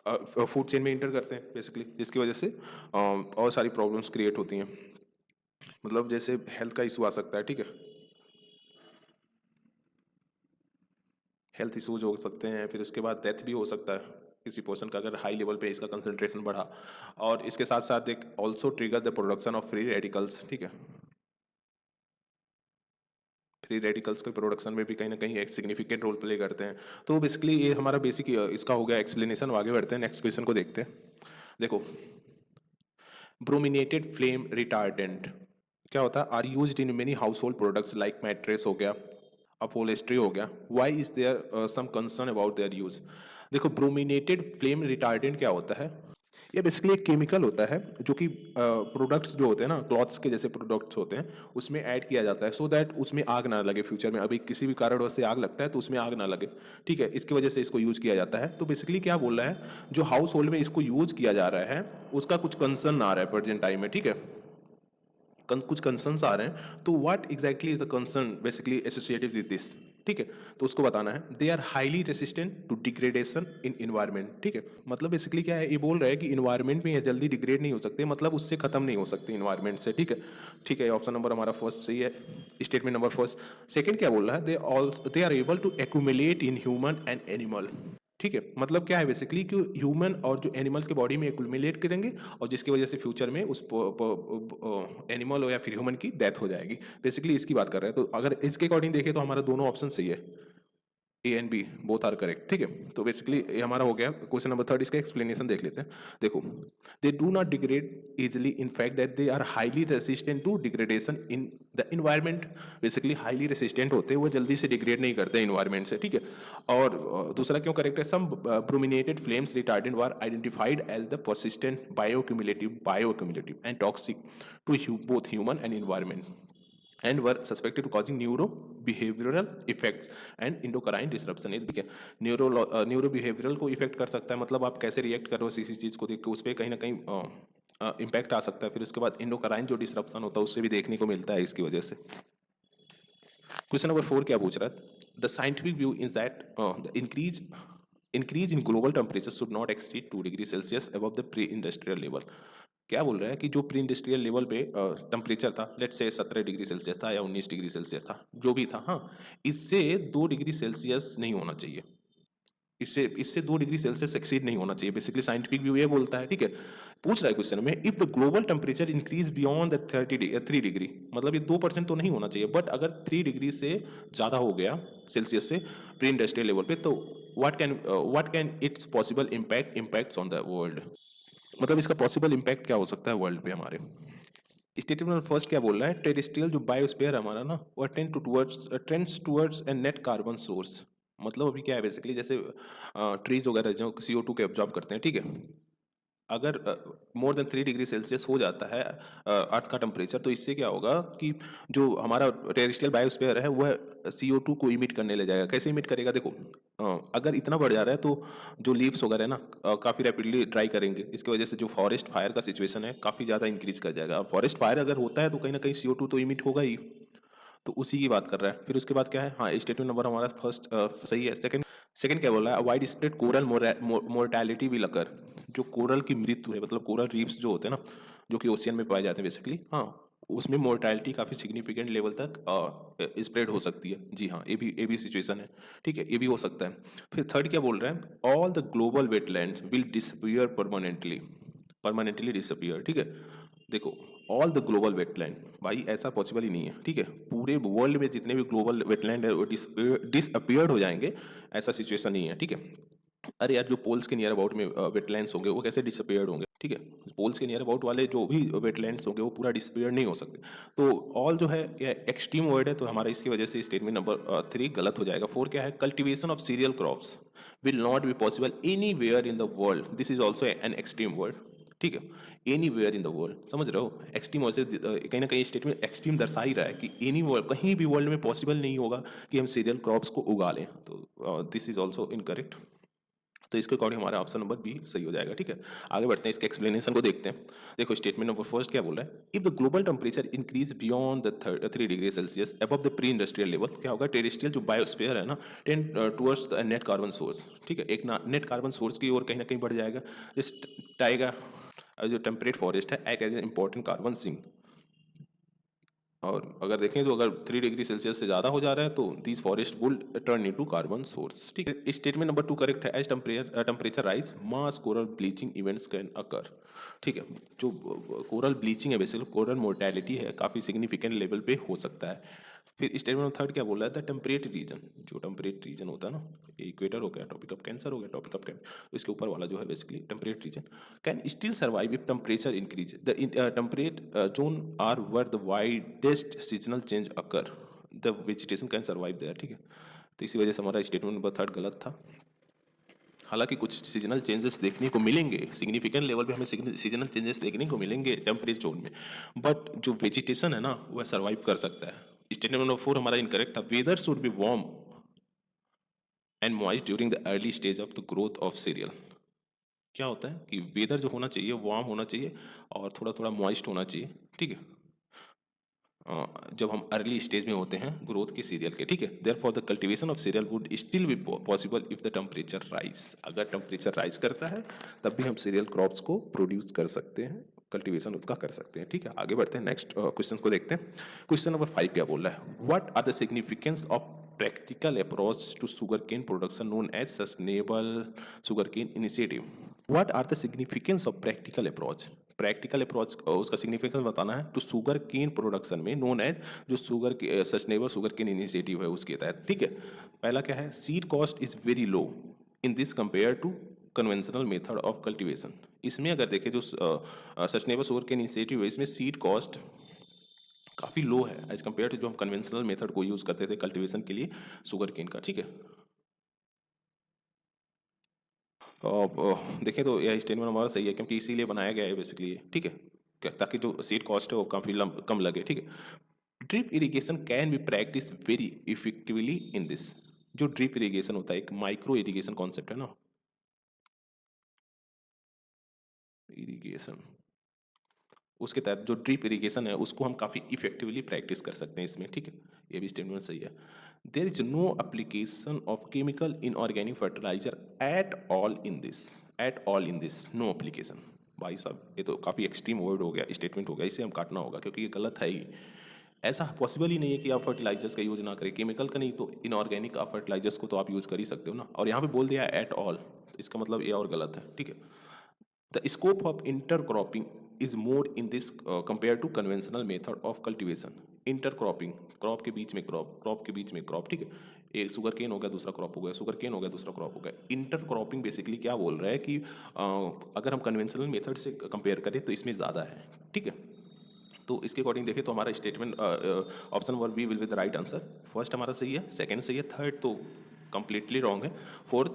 फूड चेन में इंटर करते हैं बेसिकली, जिसकी वजह से और सारी प्रॉब्लम्स क्रिएट होती हैं, मतलब जैसे हेल्थ का इशू आ सकता है, ठीक है, हेल्थ इशूज हो सकते हैं, फिर उसके बाद डेथ भी हो सकता है किसी पर्सन का, अगर हाई लेवल पे इसका कंसंट्रेशन बढ़ा। और इसके साथ साथ एक also trigger the production of free radicals, ठीक है, फ्री रेडिकल्स के प्रोडक्शन में भी कहीं ना कहीं एक सिग्निफिकेंट रोल प्ले करते हैं। तो बेसिकली ये हमारा बेसिक इसका हो गया एक्सप्लेनेशन। आगे बढ़ते हैं, नेक्स्ट क्वेश्चन को देखते हैं। देखो, ब्रोमिनेटेड फ्लेम रिटार्डेंट क्या होता है, are used in many household products like mattress हो गया, अपहोल्स्ट्री हो गया, why is there some concern about their use. देखो, ब्रोमिनेटेड फ्लेम रिटार्डेंट क्या होता है, ये बेसिकली एक केमिकल होता है जो कि प्रोडक्ट्स जो होते हैं ना, क्लॉथ्स के जैसे प्रोडक्ट्स होते हैं, उसमें ऐड किया जाता है सो दैट उसमें आग ना लगे फ्यूचर में। अभी किसी भी कारणवश से आग लगता है तो उसमें आग ना लगे, ठीक है, इसकी वजह से इसको यूज किया जाता है। तो बेसिकली क्या बोल रहा है, जो हाउस होल्ड में इसको यूज किया जा रहा है उसका कुछ कंसर्न आ रहा है प्रेजेंट टाइम में, ठीक है, कुछ कंसर्न्स आ रहे हैं। तो what exactly is the concern basically associated with this, ठीक है, तो उसको बताना है। They are highly resistant to degradation in environment, ठीक है, मतलब बेसिकली क्या है, ये बोल रहा है कि इन्वायरमेंट में ये जल्दी डिग्रेड नहीं हो सकते, मतलब उससे खत्म नहीं हो सकते इन्वायरमेंट से, ठीक है। ठीक है, ऑप्शन नंबर हमारा फर्स्ट सही है, स्टेटमेंट नंबर फर्स्ट। सेकंड क्या बोल रहा है, they are able to accumulate in human and animal, ठीक है, मतलब क्या है बेसिकली कि ह्यूमन और जो एनिमल के बॉडी में एक्यूमुलेट करेंगे और जिसकी वजह से फ्यूचर में उस एनिमल या फिर ह्यूमन की डेथ हो जाएगी, बेसिकली इसकी बात कर रहे हैं। तो अगर इसके अकॉर्डिंग देखें तो हमारा दोनों ऑप्शन सही है, A and B both are correct, ठीक है। तो बेसिकली ये हमारा हो गया क्वेश्चन नंबर थर्ड। इसका एक्सप्लेनेशन देख लेते हैं। देखो, they do not degrade easily, in fact that they are highly resistant to degradation in the environment. Basically highly resistant होते हैं, वो जल्दी से डिग्रेड नहीं करते इन्वायरमेंट से, ठीक है। और दूसरा क्यों करेक्ट है, some brominated flames retardant were identified as the persistent bioaccumulative and toxic to both human and environment and were suspected to causing neurobehavioral effects and endocrine disruption। ठीक है, न्यूरो को इफेक्ट कर सकता है, मतलब आप कैसे रिएक्ट करो किसी चीज को देख के, उस पर कहीं ना कहीं इम्पैक्ट आ सकता है। फिर उसके बाद इंडोक्राइन जो डिसरप्शन होता है उससे भी देखने को मिलता है इसकी वजह से। क्वेश्चन नंबर 4 क्या पूछ रहा है, the scientific view is that the increase in global temperature should not exceed 2 degree Celsius above the pre industrial level. क्या बोल रहे हैं कि जो प्री इंडस्ट्रियल लेवल पे टेम्परेचर था, लेट्स से 17 डिग्री सेल्सियस था या 19 डिग्री सेल्सियस था, जो भी था, हाँ, इससे 2 डिग्री सेल्सियस नहीं होना चाहिए, इससे इससे 2 डिग्री सेल्सियस एक्सीड नहीं होना चाहिए, बेसिकली साइंटिफिक व्यू ये बोलता है, ठीक है। पूछ रहा है क्वेश्चन में, if the global temperature increase beyond the 3 degree, मतलब ये 2% तो नहीं होना चाहिए, बट अगर 3 डिग्री से ज्यादा हो गया सेल्सियस से प्री इंडस्ट्रियल लेवल पे, तो what can it's possible impacts on the world. मतलब इसका पॉसिबल इम्पैक्ट क्या हो सकता है वर्ल्ड पे हमारे। स्टेटमेंट फर्स्ट क्या बोल रहा है, टेरेस्ट्रियल जो बायोस्फीयर हमारा ना, वो trends towards a net carbon source. मतलब अभी क्या है बेसिकली, जैसे ट्रीज वगैरह जो CO2 के एब्जॉर्ब करते हैं, ठीक है, अगर मोर देन 3 डिग्री सेल्सियस हो जाता है अर्थ का टेम्परेचर, तो इससे क्या होगा कि जो हमारा टेरेस्ट्रियल बायोस्फीयर है वह CO2 को इमिट करने ले जाएगा। कैसे इमिट करेगा, देखो, अगर इतना बढ़ जा रहा है तो जो लीव्स वगैरह है ना, काफ़ी रैपिडली ड्राई करेंगे, इसकी वजह से जो फॉरेस्ट फायर का सिचुएशन है काफ़ी ज़्यादा इंक्रीज कर जाएगा। फॉरेस्ट फायर अगर होता है तो कहीं ना कहीं CO2 तो इमिट होगा ही, तो उसी की बात कर रहा है। फिर उसके बाद क्या है, हाँ, स्टेटमेंट नंबर हमारा फर्स्ट सही है। सेकंड क्या बोला है, wide spread coral mortality will occur. जो कोरल की मृत्यु है, मतलब कोरल रीफ्स जो होते हैं ना, जो कि ओशियन में पाए जाते हैं बेसिकली, हाँ, उसमें मोर्टैलिटी काफ़ी सिग्निफिकेंट लेवल तक स्प्रेड हो सकती है। जी हाँ, ये भी सिचुएशन है, ठीक है, ये भी हो सकता है। फिर थर्ड क्या बोल रहे हैं, all the global wetlands will disappear permanently, permanently disappear, ठीक है। देखो, ऑल द ग्लोबल वेटलैंड, भाई ऐसा पॉसिबल ही नहीं है, ठीक है। पूरे वर्ल्ड में जितने भी ग्लोबल वेटलैंड है वो डिसअपीयर्ड हो जाएंगे, ऐसा सिचुएशन नहीं है, ठीक है। अरे यार, जो पोल्स के नियर अबाउट में वेटलैंड्स होंगे वो कैसे डिसअपीयर्ड होंगे, ठीक है। पोल्स के नियर अबाउट वाले जो भी वेटलैंड्स होंगे वो पूरा डिसअपीयर नहीं हो सकते। तो ऑल जो है ये एक्सट्रीम वर्ड है, तो हमारा इसकी वजह से स्टेटमेंट नंबर 3 गलत हो जाएगा। 4 क्या है, cultivation of cereal crops will not be possible anywhere in the world, this is also an extreme word, ठीक है। Anywhere in the world, समझ रहे हो, एक्सट्रीम से कहीं ना कहीं स्टेटमेंट एक्सट्रीम दर्शा ही रहा है कि एनी वर्ल्ड, कहीं भी वर्ल्ड में पॉसिबल नहीं होगा कि हम सीरियल क्रॉप्स को उगा लें, तो दिस इज ऑल्सो इनकरेक्ट। तो इसके अकॉर्डिंग हमारा ऑप्शन नंबर बी सही हो जाएगा, ठीक है। आगे बढ़ते हैं, इसके एक्सप्लेनेशन को देखते हैं। देखो, स्टेटमेंट नंबर फर्स्ट क्या बोल रहा है, if the global temperature increase beyond the 3 degree Celsius above the pre industrial level, क्या होगा, टेरेस्ट्रियल जो बायोस्फीयर है ना, tend towards the net carbon source, ठीक है, एक नेट कार्बन सोर्स की ओर कहीं ना कहीं बढ़ जाएगा। इस टाइगर जो टेम्परेट फॉरेस्ट है act as an important carbon sink, और अगर देखें तो अगर 3 डिग्री सेल्सियस से ज़्यादा हो जा रहा है तो this forest would turn into carbon source, ठीक है। स्टेटमेंट नंबर 2 करेक्ट है, as temperature rise mass coral bleaching events can occur, ठीक है। जो कोरल ब्लीचिंग है, बेसिकली कोरल मोर्टेलिटी है, काफ़ी सिग्निफिकेंट लेवल पे हो सकता है। फिर स्टेटमेंट नंबर 3 क्या बोल रहा है, द टेम्परेट रीजन, जो टेम्परेट रीजन होता है ना, इक्वेटर हो गया, टॉपिक ऑफ कैंसर हो गया, टॉपिक ऑफ इसके ऊपर वाला जो है basically temperate region, can still survive if temperature increase, the temperate zone are where the widest seasonal change occur, the vegetation can survive there, ठीक है। तो इसी वजह से हमारा स्टेटमेंट नंबर 3 गलत था। हालांकि कुछ सीजनल चेंजेस देखने को मिलेंगे, सिग्निफिकेंट लेवल पे हमें सीजनल चेंजेस देखने को मिलेंगे टेम्परेचर जोन में, बट जो वेजिटेशन है ना वह सर्वाइव कर सकता है। स्टेटमेंट नंबर 4 हमारा इनकरेक्ट था, weather should be warm and moist during the early stage of the growth of serial. क्या होता है कि वेदर जो होना चाहिए वार्म होना चाहिए और थोड़ा थोड़ा मॉइस्ट होना चाहिए, ठीक है, जब हम अर्ली स्टेज में होते हैं ग्रोथ के सीरियल के, ठीक है। Therefore the cultivation of cereal would still be possible if the temperature rise, अगर टेम्परेचर राइज करता है तब भी हम सीरियल क्रॉप्स को प्रोड्यूस कर सकते हैं, कल्टीवेशन उसका कर सकते हैं, ठीक है। आगे बढ़ते हैं, नेक्स्ट क्वेश्चन को देखते हैं। क्वेश्चन नंबर 5 क्या बोल रहा है, what are the significance of practical approach to sugarcane production known as sustainable sugarcane initiative, what are the significance of practical approach, practical approach उसका सिग्निफिकेंस बताना है, टू शुगर केन प्रोडक्शन में known as, जो sugar sustainable sugarcane initiative है उसके तहत, ठीक है। पहला क्या है, seed cost is very low in this compare to conventional method of cultivation, इसमें अगर देखें जो सस्टेनेबल शुगर केन इनिशिएटिव है इसमें सीड कॉस्ट काफ़ी लो है एज कम्पेयर टू जो हम कन्वेंशनल मेथड को यूज़ करते थे कल्टीवेशन के लिए शुगर केन का, ठीक है। देखें तो यह स्टेटमेंट हमारा सही है क्योंकि इसीलिए बनाया गया है बेसिकली, ठीक है, ताकि जो सीड कॉस्ट है वो काफ़ी कम लगे, ठीक है। Drip irrigation can be practice very effectively in this, जो ड्रिप इरिगेशन होता है एक माइक्रो इरिगेशन कॉन्सेप्ट है ना, इरिगेशन, उसके तहत जो ड्रिप इरिगेशन है उसको हम काफ़ी इफेक्टिवली प्रैक्टिस कर सकते हैं इसमें, ठीक है। ये भी स्टेटमेंट सही है। There is no application of chemical in organic fertiliser at all in this no application, भाई साहब ये तो काफ़ी एक्सट्रीम वर्ड हो गया, स्टेटमेंट हो गया, इसे हम काटना होगा क्योंकि ये गलत है ही। ऐसा पॉसिबल ही नहीं है कि आप फर्टिलाइजर्स का यूज़ ना करें, केमिकल का नहीं तो इनऑर्गेनिक आप फर्टिलाइजर्स को तो आप यूज़ कर ही सकते हो ना, और यहाँ पे बोल दिया एट ऑल, तो इसका मतलब ये और गलत है, ठीक है। The scope of intercropping is more in this compare to conventional method of cultivation, intercropping, crop के बीच में क्रॉप, क्रॉप के बीच में क्रॉप, ठीक है। एक शुगर केन हो गया दूसरा क्रॉप हो गया, शुगर केन हो गया दूसरा क्रॉप हो गया। इंटरक्रॉपिंग बेसिकली क्या बोल रहा है कि अगर हम कन्वेंशनल मेथड से कंपेयर करें तो इसमें ज़्यादा है, ठीक है। तो इसके अकॉर्डिंग देखें तो हमारा statement option number B will be the right answer. First हमारा सही है, सेकंड सही है, थर्ड तो कंप्लीटली रॉन्ग है, फोर्थ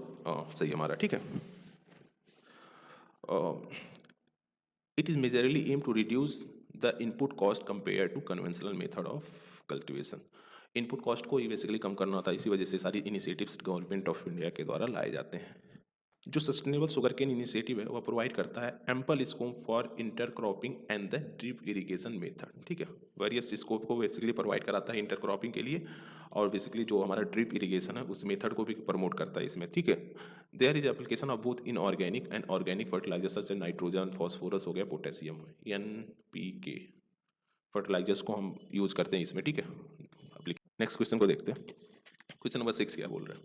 सही है हमारा, ठीक है। It is majorly aimed to reduce the input cost compared to conventional method of cultivation. Input cost को ही बेसिकली कम करना होता है, इसी वजह से सारी इनिशिएटिव्स गवर्नमेंट ऑफ इंडिया के द्वारा लाए जाते हैं। जो सस्टेनेबल शुगर केन इनिशिएटिव है वह प्रोवाइड करता है ample scope for intercropping and the drip irrigation method, ठीक है। वेरियस स्कोप को बेसिकली प्रोवाइड कराता है इंटरक्रॉपिंग के लिए, और बेसिकली जो हमारा ड्रिप इरिगेशन है उस मेथड को भी प्रमोट करता है इसमें, ठीक है। There is application of both inorganic and organic fertiliser such as nitrogen, phosphorus हो गया, पोटेशियम, NPK फर्टिलाइजर्स को हम यूज करते हैं इसमें, ठीक है। नेक्स्ट क्वेश्चन को देखते हैं। क्वेश्चन नंबर 6 क्या बोल रहा है?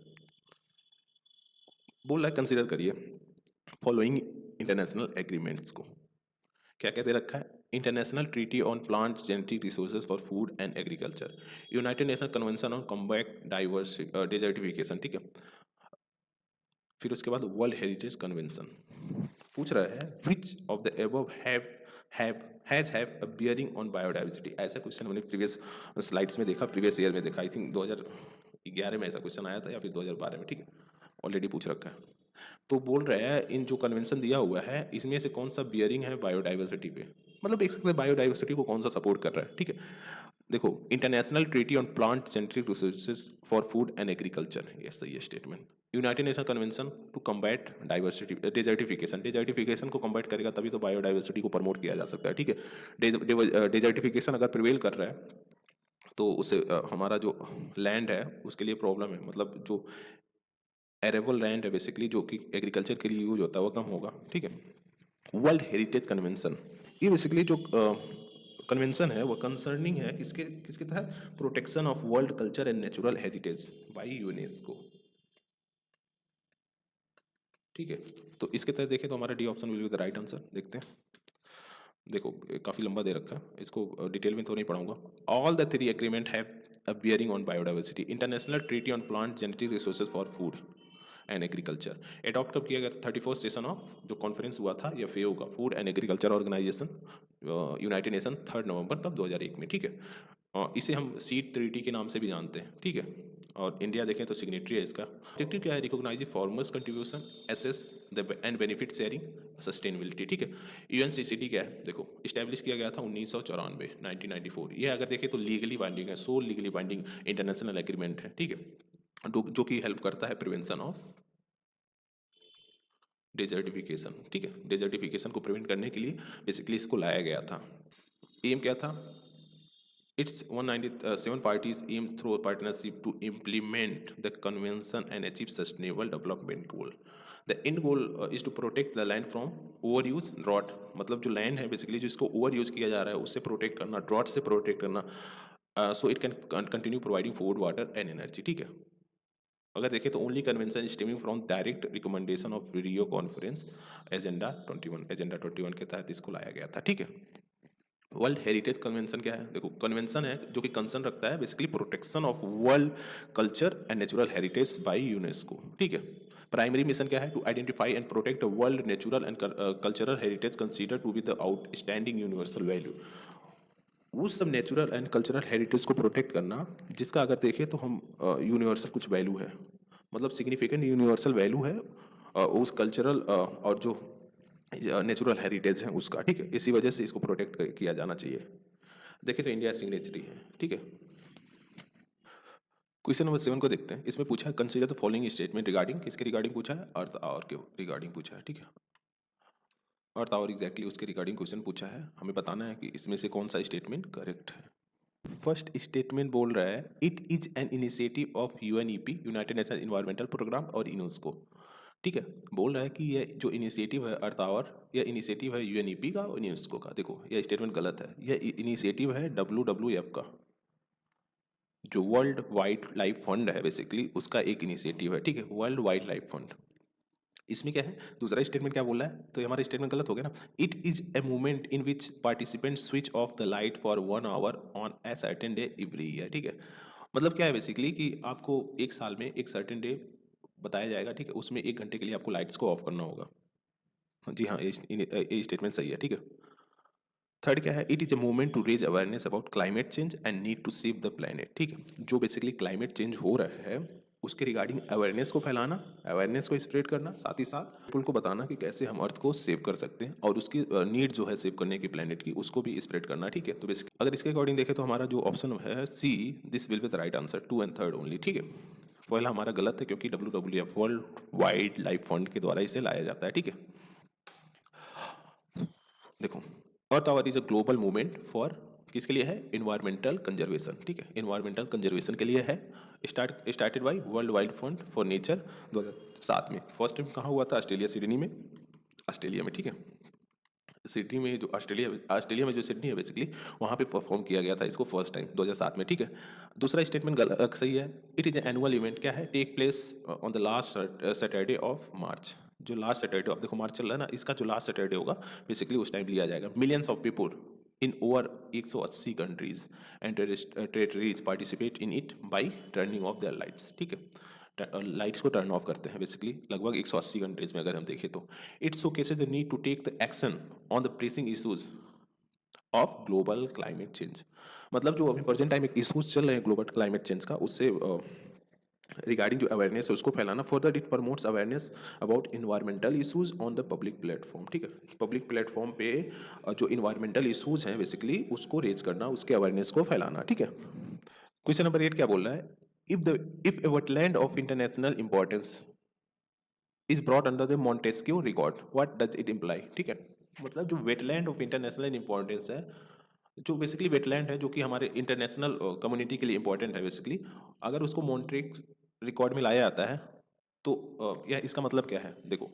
बोल रहा है कंसिडर करिए फॉलोइंग इंटरनेशनल एग्रीमेंट्स को। क्या क्या दे रखा है? International treaty on plant genetic resources for food and agriculture, United Nation convention on combat desertification, ठीक है। फिर उसके बाद वर्ल्ड हेरिटेज कन्वेंशन। पूछ रहा है which of the above have a bearing on biodiversity. ऐसा क्वेश्चन मैंने प्रीवियस स्लाइड्स में देखा, प्रीवियस ईयर में देखा, आई थिंक 2011 में ऐसा क्वेश्चन आया था या फिर 2012 में, ठीक है, ऑलरेडी पूछ रखा है। तो बोल रहा है इन जो कन्वेंशन दिया हुआ है इसमें से कौन सा बियरिंग है बायोडाइवर्सिटी पे, मतलब देख सकते हैं बायोडाइवर्सिटी को कौन सा सपोर्ट कर रहा है, ठीक है। देखो, international treaty on plant genetic resources for food and agriculture, ये सही है statement. United Nation convention to combat diversity desertification को कम्बैट करेगा तभी तो बायोडाइवर्सिटी को प्रमोट किया जा सकता है, ठीक है। डिजर्टिफिकेशन अगर प्रिवेल कर रहा है तो उससे हमारा जो लैंड है उसके लिए प्रॉब्लम है, मतलब जो एरेबल लैंड है बेसिकली जो कि एग्रीकल्चर के लिए यूज होता है वो कम होगा, ठीक है। वर्ल्ड हेरिटेज कन्वेंशन, ये बेसिकली जो कन्वेंशन है वो कंसर्निंग है किसके किसके तहत? Protection of world culture and natural heritage by UNESCO, ठीक है। तो इसके तहत देखें तो हमारा D option will be the right answer. देखते हैं, देखो काफ़ी लंबा दे रखा है, इसको डिटेल में तो नहीं पढ़ाऊंगा। All the three agreement have a bearing on biodiversity. International treaty on plant genetic resources for food and agriculture adopt कब किया गया था? 31st सेशन ऑफ जो कॉन्फ्रेंस हुआ था या फेओ का, food and agriculture organisation, United Nation, 3 नवंबर कब? 2001 में, ठीक है। इसे हम सीड ट्रीटी के नाम से भी जानते हैं, ठीक है। और इंडिया देखें तो सिग्नेटरी है इसका। ऑब्जेक्टिव क्या है? Recognise farmers contribution, access the and benefit sharing, sustainability, ठीक है। यूएनसीसीडी क्या है? देखो इस्टेब्लिश किया गया था 1994, 1994। ये अगर देखें तो लीगली बाइंडिंग है, sole legally binding international agreement है, ठीक है, जो कि हेल्प करता है प्रिवेंशन ऑफ डेजर्टिफिकेशन, ठीक है। डेजर्टिफिकेशन को प्रिवेंट करने के लिए बेसिकली इसको लाया गया था। एम क्या था? Its 197 parties aim through a partnership to implement the convention and achieve sustainable development goal. The end goal is to protect the land from overuse, drought, मतलब जो land है basically जो इसको overuse किया जा रहा है उससे protect करना, drought से protect करना, so it can continue providing food, water and energy, ठीक है। अगर देखें तो only convention stemming from direct recommendation of Rio conference agenda 21 के तहत इसको लाया गया था, ठीक है। वर्ल्ड हेरिटेज कन्वेंशन क्या है? देखो कन्वेंशन है जो कि कंसर्न रखता है basically protection of world culture and natural heritage by UNESCO, ठीक है। प्राइमरी मिशन क्या है? To identify and protect world natural and cultural heritage consider to be the outstanding universal value. उस सब नेचुरल एंड कल्चरल हेरिटेज को protect करना जिसका अगर देखें तो हम यूनिवर्सल कुछ वैल्यू है, मतलब सिग्निफिकेंट यूनिवर्सल वैल्यू है उस कल्चरल और जो नेचुरल हेरिटेज है उसका, ठीक है। इसी वजह से इसको प्रोटेक्ट किया जाना चाहिए। देखें तो इंडिया सिग्नेचरी है, ठीक है। क्वेश्चन नंबर 7 को देखते हैं। इसमें पूछा है consider the following statement regarding, किसके रिगार्डिंग पूछा है? अर्थ आवर के रिगार्डिंग पूछा है, ठीक है। अर्थ आवर एग्जैक्टली उसके रिगार्डिंग क्वेश्चन पूछा है, हमें बताना है कि इसमें से कौन सा स्टेटमेंट करेक्ट है। फर्स्ट स्टेटमेंट बोल रहा है it is an initiative of UNEP, United Nation environmental programme और यूनेस्को, ठीक है। बोल रहा है कि ये जो इनिशिएटिव है अर्थ आवर, यह इनिशिएटिव है यूएनईपी का और यूनेस्को का। देखो यह स्टेटमेंट गलत है, यह इनिशिएटिव है WWF का, जो वर्ल्ड वाइल्ड लाइफ फंड है बेसिकली उसका एक इनिशिएटिव है, ठीक है, वर्ल्ड वाइल्ड लाइफ फंड। इसमें क्या है? दूसरा स्टेटमेंट क्या बोल रहा है? तो ये हमारा स्टेटमेंट गलत हो गया ना। It is a movement in which participant switch off the light for 1 hour on a certain day every year, ठीक है। मतलब क्या है बेसिकली कि आपको एक साल में एक सर्टेन डे बताया जाएगा, ठीक है, उसमें 1 घंटे के लिए आपको लाइट्स को ऑफ करना होगा। जी हाँ, ये स्टेटमेंट सही है, ठीक है। थर्ड क्या है? It is a movement to raise awareness about climate change and need to save the planet, ठीक है। जो बेसिकली क्लाइमेट चेंज हो रहा है उसके रिगार्डिंग अवेयरनेस को फैलाना, अवेयरनेस को स्प्रेड करना, साथ ही साथ पीपल को बताना कि कैसे हम अर्थ को सेव कर सकते हैं और उसकी नीड जो है सेव करने की प्लेनेट की उसको भी स्प्रेड करना, ठीक है। तो बेसिक अगर इसके अकॉर्डिंग देखें तो हमारा जो ऑप्शन है C, this will be the right answer, 2 and 3 only, ठीक है। पहला हमारा गलत है क्योंकि WWF world wild life fund के द्वारा इसे लाया जाता है, ठीक है। देखो earth hour is a global movement for किसके लिए है? इन्वायरमेंटल कंजर्वेशन, ठीक है, इन्वायरमेंटल कंजर्वेशन के लिए है। Started by world wide fund for nature 2007 में। फर्स्ट टाइम कहाँ हुआ था? ऑस्ट्रेलिया, सिडनी में, ऑस्ट्रेलिया में, ठीक है। सिडनी में जो ऑस्ट्रेलिया में जो सिडनी है बेसिकली, वहाँ पे परफॉर्म किया गया था इसको फर्स्ट टाइम 2007 में, ठीक है। दूसरा स्टेटमेंट गलत सही है। इट इज़ एनुअल इवेंट, क्या है? Take place on the last Saturday of March. जो लास्ट सैटरडे, अब देखो मार्च चल रहा है ना, इसका जो लास्ट सैटरडे होगा बेसिकली उस टाइम लिया जाएगा। Millions of people in over 180 countries and territories participate in it by turning of their lights, ठीक है। लाइट्स को टर्न ऑफ करते हैं बेसिकली लगभग 180 कंट्रीज में अगर हम देखें तो। It showcases the need to take the action on the pressing issues of global climate change. मतलब जो अभी प्रेजेंट टाइम एक इशूज चल रहे हैं ग्लोबल क्लाइमेट चेंज का, उससे रिगार्डिंग जो अवेयरनेस है उसको फैलाना। Further it promotes awareness about environmental issues on the public platform, ठीक है। पब्लिक प्लेटफॉर्म पे जो इन्वायरमेंटल इशूज हैं बेसिकली उसको रेज करना, उसके अवेयरनेस को फैलाना, ठीक है। क्वेश्चन नंबर 8 क्या बोल रहा है? If A wetland of international importance is brought under the Montesquieu record, what does it imply, ठीक है। मतलब जो वेटलैंड ऑफ इंटरनेशनल इंपॉर्टेंस है, जो बेसिकली वेटलैंड है जो कि हमारे इंटरनेशनल कम्युनिटी के लिए इंपॉर्टेंट है बेसिकली, अगर उसको मॉन्ट्रिक रिकॉर्ड में लाया जाता है तो यह इसका मतलब क्या है? देखो,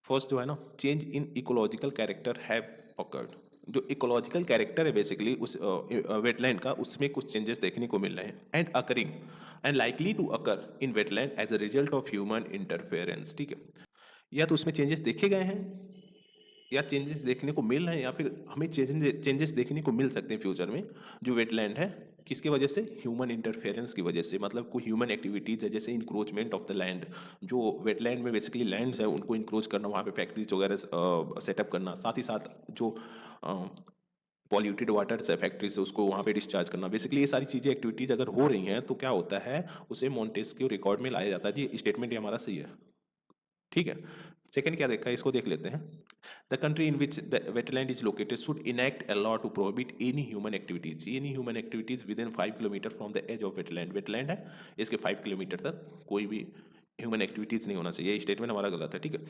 फर्स्ट जो है ना, change in ecological character have occurred. जो इकोलॉजिकल कैरेक्टर है बेसिकली उस वेटलैंड का, उसमें कुछ चेंजेस देखने को मिल रहे हैं। And occurring and likely to occur in wetland as a result of human interference, ठीक है। या तो उसमें चेंजेस देखे गए हैं, या चेंजेस देखने को मिल रहे हैं, या फिर हमें चेंजेस देखने को मिल सकते हैं फ्यूचर में जो वेटलैंड है। किसकी वजह से? ह्यूमन इंटरफेरेंस की वजह से। मतलब कोई ह्यूमन एक्टिविटीज़ है, जैसे इंक्रोचमेंट ऑफ द लैंड। जो वेटलैंड में बेसिकली लैंड्स है उनको इंक्रोच करना, वहाँ पे फैक्ट्रीज वगैरह सेटअप करना, साथ ही साथ जो पॉल्यूटेड वाटर है फैक्ट्री से उसको वहाँ पे डिस्चार्ज करना, बेसिकली ये सारी चीज़ें एक्टिविटीज़ अगर हो रही हैं तो क्या होता है, उसे मॉन्टेस्क्यू रिकॉर्ड में लाया जाता है। जी स्टेटमेंट ये हमारा सही है, ठीक है। सेकंड क्या देखा है, इसको देख लेते हैं। The country in which the wetland is located should enact a law to prohibit any human activities within 5 kilometre from the edge of wetland. Wetland है, इसके 5 किलोमीटर तक कोई भी ह्यूमन एक्टिविटीज नहीं होना चाहिए। ये स्टेटमेंट हमारा गलत है, ठीक है।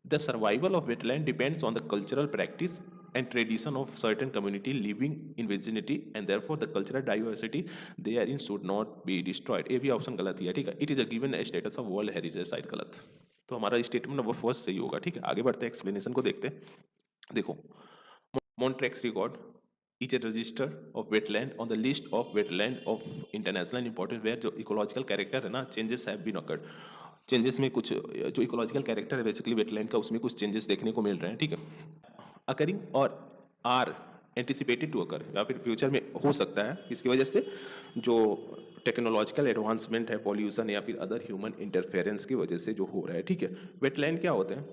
The survival of wetland depends on the cultural practice and tradition of certain community living in vicinity and therefore the cultural diversity therein should not be destroyed। ये भी ऑप्शन गलत ही है, ठीक है। It is a given status of world heritage site, गलत। तो हमारा statement number first सही होगा, ठीक है। आगे बढ़ते हैं, एक्सप्लेनेशन को देखते हैं। देखो, Montreux record is a register of wetland on the list of wetland of international importance where जो इकोलॉजिकल कैरेक्टर है ना, changes have been occurred. Changes में कुछ जो इकोलॉजिकल कैरेक्टर है बेसिकली वेटलैंड का, उसमें कुछ चेंजेस देखने को मिल रहे हैं, ठीक है। अकरिंग और आर एंटिसिपेटेड टू अकर, या फिर फ्यूचर में हो सकता है, इसकी वजह से जो टेक्नोलॉजिकल एडवांसमेंट है, पॉल्यूशन या फिर अदर ह्यूमन इंटरफेरेंस की वजह से जो हो रहा है, ठीक है। वेटलैंड क्या होते हैं?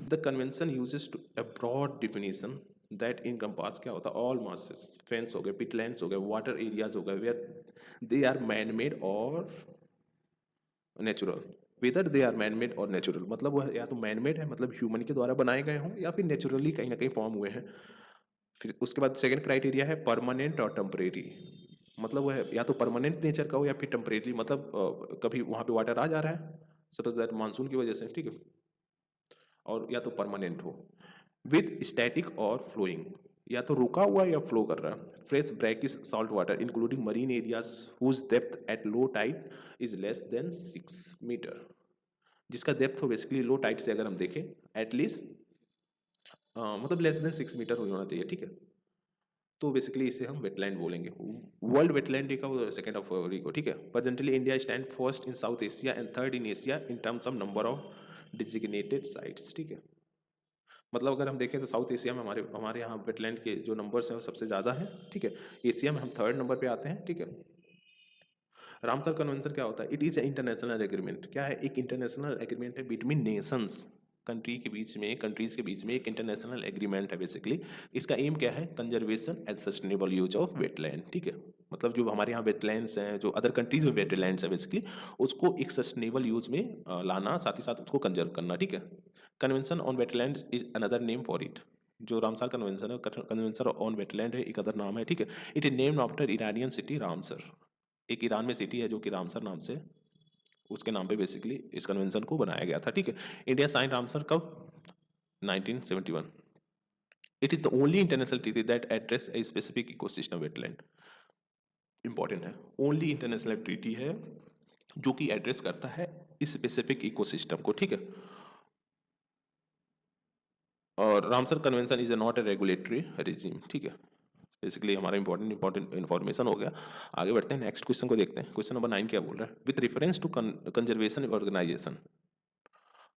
The convention uses to a broad definition that encompass क्या होता है, ऑल मासेस, फेंस हो गए, पिटलैंड्स हो गए, वाटर एरियाज हो गए, where they are man made और natural. Whether they are man made और नेचुरल, मतलब वह या तो मैन मेड है, मतलब ह्यूमन के द्वारा बनाए गए हों, या फिर नेचुरली कहीं ना कहीं फॉर्म हुए हैं। फिर उसके बाद सेकंड क्राइटेरिया है परमानेंट और टेम्परेरी। मतलब वह या तो परमानेंट नेचर का हो या फिर टेम्परेरी, मतलब कभी वहाँ पे वाटर आ जा रहा है, सपोज दैट मानसून की वजह से, ठीक है, और या तो परमानेंट हो। विद स्टैटिक और फ्लोइंग, या तो रुका हुआ या फ्लो कर रहा है। Fresh brackish salt water including marine areas whose depth at low tide is less than 6 metre. जिसका डेप्थ हो बेसिकली लो टाइड से अगर हम देखें एटलीस्ट मतलब लेस देन 6 मीटर होना चाहिए, ठीक है। तो बेसिकली इसे हम वेटलैंड बोलेंगे। वर्ल्ड वेटलैंड डे का सेकेंड ऑफ फरवरी को, ठीक है। Presently India stand first in south Asia and third in Asia in terms of number of designated sites, ठीक है। मतलब अगर हम देखें तो साउथ एशिया में हमारे यहाँ वेटलैंड के जो नंबर्स हैं वो सबसे ज़्यादा हैं, ठीक है। एशिया में हम थर्ड नंबर पे आते हैं, ठीक है। रामसर कन्वेंशन क्या होता है? It is A international agreement. क्या है? एक इंटरनेशनल एग्रीमेंट है बिटवीन नेशंस, कंट्रीज के बीच में एक इंटरनेशनल एग्रीमेंट है बेसिकली। इसका एम क्या है? Conservation and sustainable use of wetland, ठीक है। मतलब जो हमारे यहाँ वेटलैंड्स हैं, जो अदर कंट्रीज में वेटलैंड्स हैं बेसिकली, उसको एक सस्टेनेबल यूज में लाना, साथ ही साथ उसको कंजर्व करना, ठीक है। Convention on wetlands is another name for it. जो रामसर कन्वेंशन है, कन्वेंशन ऑन वेटलैंड है, एक अदर नाम है, ठीक है। It is named after Iranian city Ramsar. एक ईरान में सिटी है जो कि रामसर नाम से, उसके नाम पे बेसिकली इस कन्वेंशन को बनाया गया था, ठीक है। इंडिया साइन रामसर कब? 1971। It is the only international treaty that address a specific ecosystem wetland. Important है, ओनली इंटरनेशनल ट्रीटी है जो कि एड्रेस करता है इस स्पेसिफिक इकोसिस्टम को, ठीक है। और Ramsar convention is not A regulatory regime, ठीक है। बेसिकली हमारा इंपॉर्टेंट इन्फॉर्मेशन हो गया। आगे बढ़ते हैं, नेक्स्ट क्वेश्चन को देखते हैं। क्वेश्चन नंबर 9 क्या बोल रहा है? With reference to conservation organisation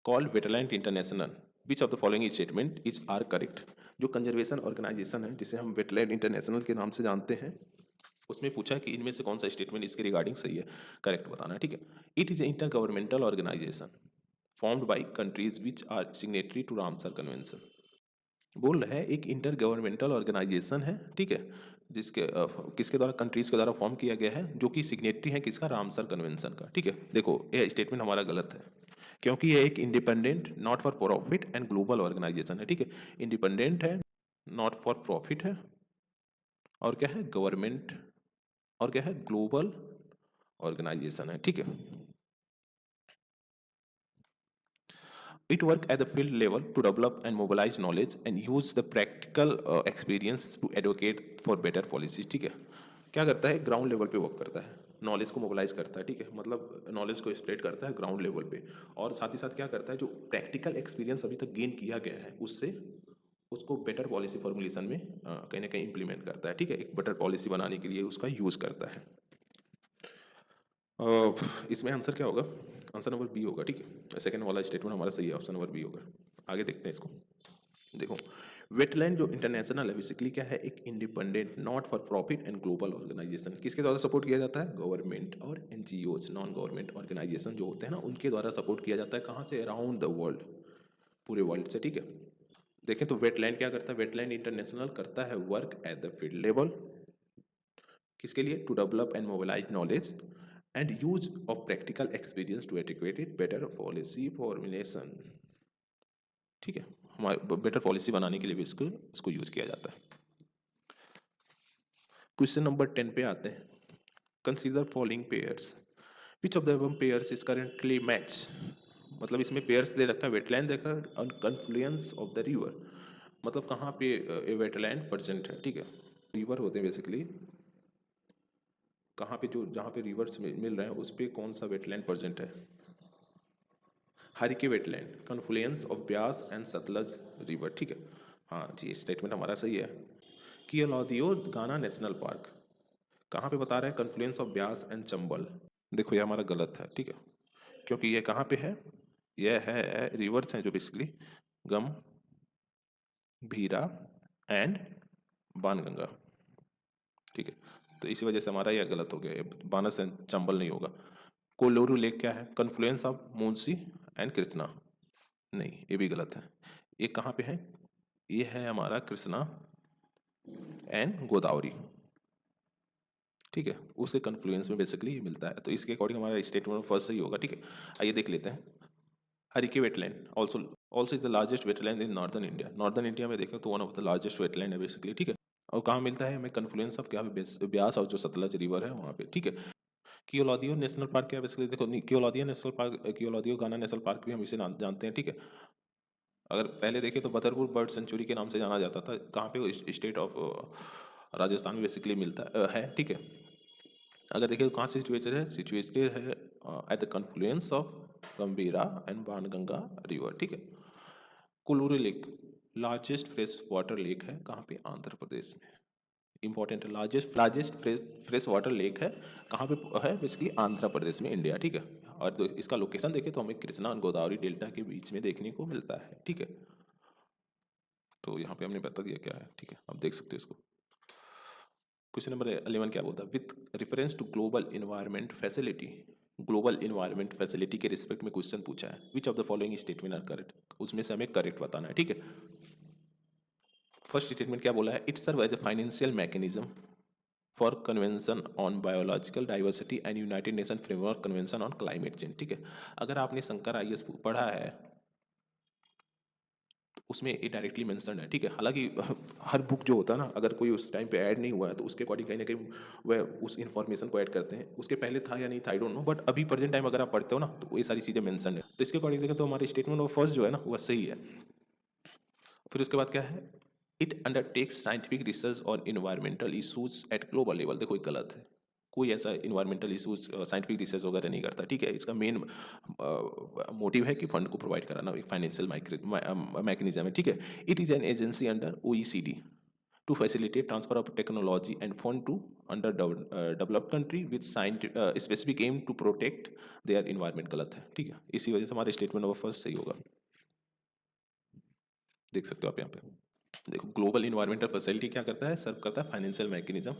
called wetland international, which of the following statement is are correct? जो कंजर्वेशन ऑर्गेनाइजेशन है, जिसे हम वेटलैंड इंटरनेशनल के नाम से जानते हैं, उसमें पूछा कि इनमें से कौन सा स्टेटमेंट इसके रिगार्डिंग सही है, करेक्ट बताना है, ठीक है। It is a intergovernmental organisation formed by countries which are signatory to Ramsar convention. बोल रहा है एक इंटर गवर्नमेंटल ऑर्गेनाइजेशन है, ठीक है, जिसके किसके द्वारा, कंट्रीज के द्वारा फॉर्म किया गया है, जो कि सिग्नेटरी है किसका, रामसर कन्वेंशन का, ठीक है। देखो ये स्टेटमेंट हमारा गलत है, क्योंकि ये एक independent not for profit and global organisation है, ठीक है। इंडिपेंडेंट है, नॉट फॉर प्रॉफिट है, और क्या है, गवर्नमेंट, और क्या है, ग्लोबल ऑर्गेनाइजेशन है, ठीक है। It work at the field level to develop and mobilize knowledge and use the practical experience to advocate for better policies, ठीक है। क्या करता है, ग्राउंड लेवल पे वर्क करता है, नॉलेज को मोबिलाइज करता है, ठीक है, मतलब नॉलेज को स्प्रेड करता है ग्राउंड लेवल पे, और साथ ही साथ क्या करता है, जो प्रैक्टिकल एक्सपीरियंस अभी तक गेन किया गया है उससे उसको बेटर पॉलिसी फॉर्मुलेशन में कहीं ना कहीं इंप्लीमेंट करता है, ठीक है, एक बेटर पॉलिसी बनाने के लिए उसका यूज करता है। इसमें आंसर क्या होगा, आंसर नंबर बी होगा, ठीक है। सेकंड वाला स्टेटमेंट हमारा सही है, ऑप्शन नंबर बी होगा। आगे देखते हैं इसको। देखो वेटलैंड जो इंटरनेशनल है, बेसिकली क्या है, एक independent not for profit and global organisation, किसके द्वारा सपोर्ट किया जाता है, गवर्नमेंट और एनजीओज, नॉन गवर्नमेंट ऑर्गेनाइजेशन जो होते हैं ना, उनके द्वारा सपोर्ट किया जाता है, कहाँ से, अराउंड द वर्ल्ड, पूरे वर्ल्ड से, ठीक है। देखें तो वेटलैंड क्या करता है, वेटलैंड इंटरनेशनल करता है work at the field level, किसके लिए, to develop and mobilise knowledge and use of practical experience to adequate better policy formulation, ठीक है। हमारे बेटर पॉलिसी बनाने के लिए भी इसको यूज किया जाता है। क्वेश्चन नंबर 10 पे आते हैं। Consider following pairs, which of the above pairs is currently match, मतलब इसमें पेयर्स दे रखा है, वेटलैंड देखा और कन्फ्लुएंस ऑफ द रिवर, मतलब कहाँ पे वेटलैंड प्रेजेंट है, ठीक है। रिवर होते हैं बेसिकली, कहाँ पे, जो जहाँ पे रिवर्स मिल रहे हैं उस पर कौन सा वेटलैंड प्रेजेंट है, Harike wetland, confluence of Beas and Sutlej river, ठीक है। हाँ जी, स्टेटमेंट हमारा सही है। कियोलादियो गाना नेशनल पार्क कहाँ पे बता रहा है, confluence of Beas and Chambal. देखो ये हमारा गलत है, ठीक है, क्योंकि ये कहाँ पे है, यह है रिवर्स हैं जो basically gum, Bhira and Banganga, ठीक है। तो इसी वजह से हमारा यह गलत हो गया, बानस एंड चंबल नहीं होगा। कोलोरू लेक क्या है, confluence of Munshi and Krishna, नहीं ये भी गलत है। ये कहाँ पे है, ये है हमारा कृष्णा एंड गोदावरी, ठीक है, उसके कन्फ्लुएंस में बेसिकली मिलता है, तो इसके अकॉर्डिंग हमारा स्टेटमेंट फर्स्ट सही होगा, ठीक है। आइए देख लेते हैं। Harike wetland also is the largest wetland in northern India, northern India में देखें तो one of the largest wetland है बेसिकली, ठीक है। और कहाँ मिलता है हमें, कन्फ्लुएंस ऑफ क्या, ब्यास और जो सतलज रिवर है वहाँ पे, ठीक है। कियोलादियो नेशनल पार्क क्या है, बेसिकली देखो कियोलादियो नेशनल पार्क, कियोलादियो गाना नेशनल पार्क भी हम इसे जानते हैं, ठीक है। अगर पहले देखें तो बदरपुर बर्ड सेंचुरी के नाम से जाना जाता था, कहाँ पे, स्टेट ऑफ राजस्थान में बेसिकली मिलता है, ठीक है। अगर देखें तो कहाँ सिचुएटेड है, सिचुएटेड है at the confluence of Gambhira and Banganga river, ठीक है। Kolleru lake largest fresh water lake है, कहाँ पे, आंध्र प्रदेश में। इंपॉर्टेंट है, लार्जेस्ट फ्रेश वाटर लेक है, कहाँ पे है, बेसिकली आंध्र प्रदेश में, इंडिया, ठीक है। और तो इसका लोकेशन देखें तो हमें कृष्णा और गोदावरी डेल्टा के बीच में देखने को मिलता है, ठीक है। तो यहाँ पे हमने बता दिया क्या है, ठीक है, आप देख सकते हो इसको। क्वेश्चन नंबर 11 क्या बोलता है, with reference to global environment facility, global environment facility के रिस्पेक्ट में क्वेश्चन पूछा है, which of the following statement are correct, उसमें से हमें करेक्ट बताना है, ठीक है। फर्स्ट स्टेटमेंट क्या बोला है, it serve as a financial mechanism for convention on biological diversity and United Nation framework convention on climate change, ठीक है। अगर आपने शंकर आईएएस पढ़ा है तो उसमें ये डायरेक्टली मेंशन है, ठीक है। हालांकि हर बुक जो होता है ना, अगर कोई उस टाइम पे ऐड नहीं हुआ है तो उसके अकॉर्डिंग कहीं ना कहीं वह उस इन्फॉर्मेशन को ऐड करते हैं, उसके पहले था या नहीं था आई डोंट नो, बट अभी प्रेजेंट टाइम अगर आप पढ़ते हो ना तो ये सारी चीज़ें मेंशन है, तो इसके अकॉर्डिंग देखें तो हमारे स्टेटमेंट ऑफ फर्स्ट जो है ना वह सही है। फिर उसके बाद क्या है, it undertakes scientific research on environmental issues eight global level. देखो ये गलत है, कोई ऐसा इन्वायरमेंटल इशूज साइंटिफिक रिसर्च वगैरह नहीं करता, ठीक है। इसका मेन मोटिव है कि फंड को प्रोवाइड कराना, एक फाइनेंशियल मैकेनिज्म है, ठीक है। It is an agency under OECD to facilitate transfer of technology and fund to developed country with specific aim to protect their environment। गलत है, ठीक है। इसी वजह से हमारे स्टेटमेंट नंबर फर्स्ट सही होगा। देख सकते हो आप यहाँ पे, देखो ग्लोबल इन्वायरमेंटल फैसिलिटी क्या करता है, सर्व करता है financial mechanism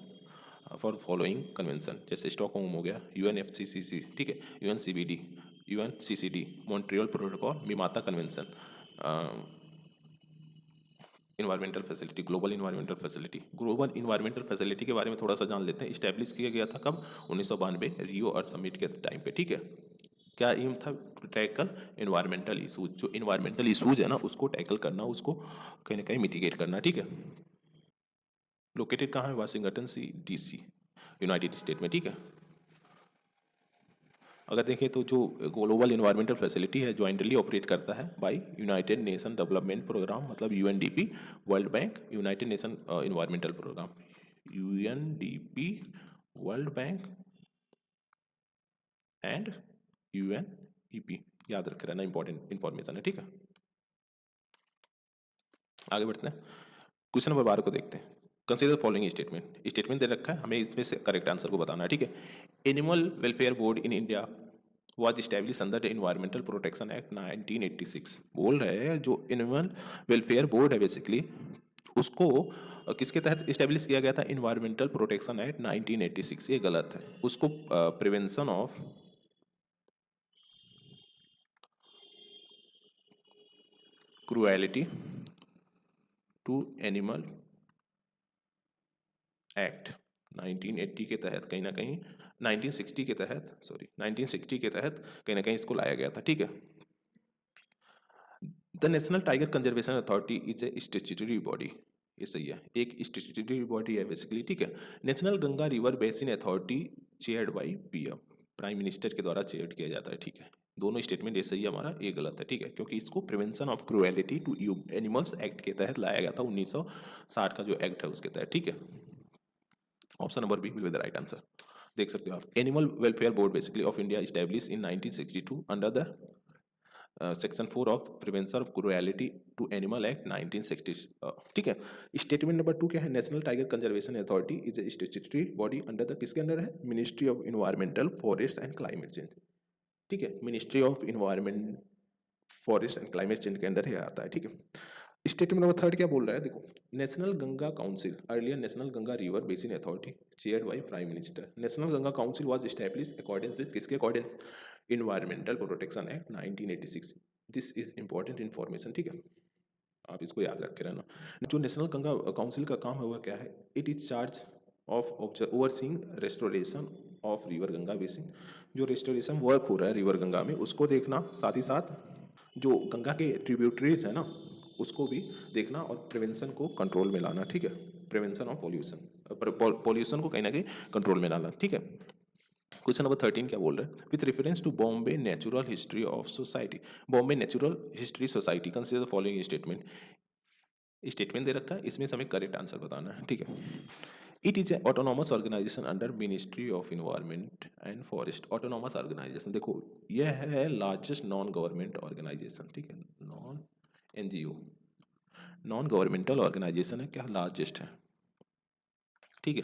for following convention, जैसे स्टॉकहोम हो गया, UNFCCC, ठीक है, UNCBD, UNCCD, Montreal protocol, Minamata convention, environmental facility, global environmental facility. Global environmental facility के बारे में थोड़ा सा जान लेते हैं। इस्टेब्लिश किया गया था कब, 1992 रियो अर्थ समिट के टाइम पे, ठीक है। क्या एम था, टैकल इन्वायरमेंटल इशूज, जो इन्वायरमेंटल इशूज है ना उसको टैकल करना, उसको कहीं ना कहीं मिटिगेट करना, ठीक है। लोकेटेड कहाँ है, वाशिंगटन DC, यूनाइटेड स्टेट में, ठीक है। अगर देखें तो जो ग्लोबल इन्वायरमेंटल फैसिलिटी है ज्वाइंटली ऑपरेट करता है by United Nation development programme, मतलब UNDP, world bank, United Nation environmental programme, UNDP, world bank and UNEP, याद रख रहना, इंपॉर्टेंट इंफॉर्मेशन है, ठीक है। आगे बढ़ते हैं, क्वेश्चन नंबर 12 को देखते हैं। कंसीडर फॉलोइंग स्टेटमेंट, स्टेटमेंट दे रखा है, हमें इसमें से करेक्ट आंसर को बताना है, ठीक है। Animal welfare board in India was established under the Environmental Protection Act 1986। बोल रहे हैं जो एनिमल वेलफेयर बोर्ड है बेसिकली, उसको किसके तहत इस्टेब्लिश किया गया था, इन्वायरमेंटल प्रोटेक्शन एक्ट 1986। ये गलत है, उसको prevention of cruelty to animal act 1980 के तहत, कहीं ना कहीं 1960 के तहत, सॉरी 1960 के तहत कहीं ना कहीं इसको लाया गया था, ठीक है। The national tiger conservation authority is a statutory body, ये सही है, एक स्टैट्यूटरी बॉडी है बेसिकली, ठीक है। National Ganga river basin authority chaired bye PM, prime minister के द्वारा चेयर्ड किया जाता है, ठीक है। दोनों स्टेटमेंट ये सही है हमारा, ये गलत है, ठीक है, क्योंकि इसको prevention of cruelty to animals act के तहत लाया गया था, 1960 का जो एक्ट है उसके तहत, ठीक है। Option number B will be the right answer. देख सकते हो आप, animal welfare board basically of India establish in 1962 under the section 4 of prevention of cruelty to animal act 1960, ठीक है। स्टेटमेंट नंबर 2 क्या है, national tiger conservation authority is a statutory body under the, किसके अंडर है, ministry of environmental forest and climate change, ठीक है। Ministry of environment forest and climate change के अंडर ही आता है, ठीक है। स्टेटमेंट नंबर 3 क्या बोल रहा है, देखो, national Ganga council, earlier national Ganga river basin authority chaired by prime minister. National Ganga council was established according with, किसके according, environmental protection act 1986। This is important information, ठीक है, आप इसको याद रख के रहना। जो नेशनल गंगा काउंसिल का काम है वह क्या है, it is charge of overseeing restoration of river Ganga basin, जो रेस्टोरेशन वर्क हो रहा है रिवर गंगा में उसको देखना, साथ ही साथ जो गंगा के ट्रिब्यूटरीज है ना उसको भी देखना, और प्रिवेंशन को कंट्रोल में लाना, ठीक है। प्रिवेंशन ऑफ पॉल्यूशन, पॉल्यूशन को कहीं ना कहीं कंट्रोल में लाना, ठीक है। क्वेश्चन नंबर 13 क्या बोल रहे हैं, with reference to Bombay natural history of society, Bombay natural history society consider the following statement. Statement दे रखा है, इसमें से हमें करेक्ट आंसर बताना है, ठीक है। It is a autonomous organisation under ministry of environment and forest. Autonomous organisation, देखो यह है लार्जेस्ट नॉन गवर्नमेंट ऑर्गेनाइजेशन, ठीक है, non NGO, non governmental organisation है, क्या लार्जेस्ट है, ठीक है।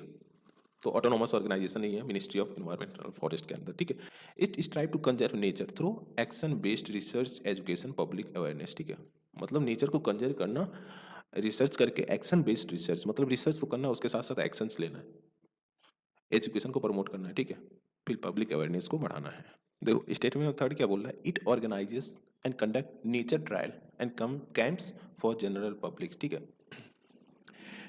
तो ऑटोनॉमस ऑर्गेनाइजेशन नहीं है मिनिस्ट्री ऑफ इन्वायरमेंटल फॉरेस्ट के अंदर, ठीक है। It strive to conserve nature through action based research education public awareness, ठीक है। मतलब नेचर को कंजर्व करना रिसर्च करके, एक्शन बेस्ड रिसर्च मतलब रिसर्च तो करना उसके साथ साथ एक्शंस लेना है, एजुकेशन को प्रमोट करना है, ठीक है, फिर पब्लिक अवेयरनेस को बढ़ाना है। देखो स्टेटमेंट ऑफ 3 क्या बोल रहा है, it organises and conduct nature trial and camps for general public, ठीक है।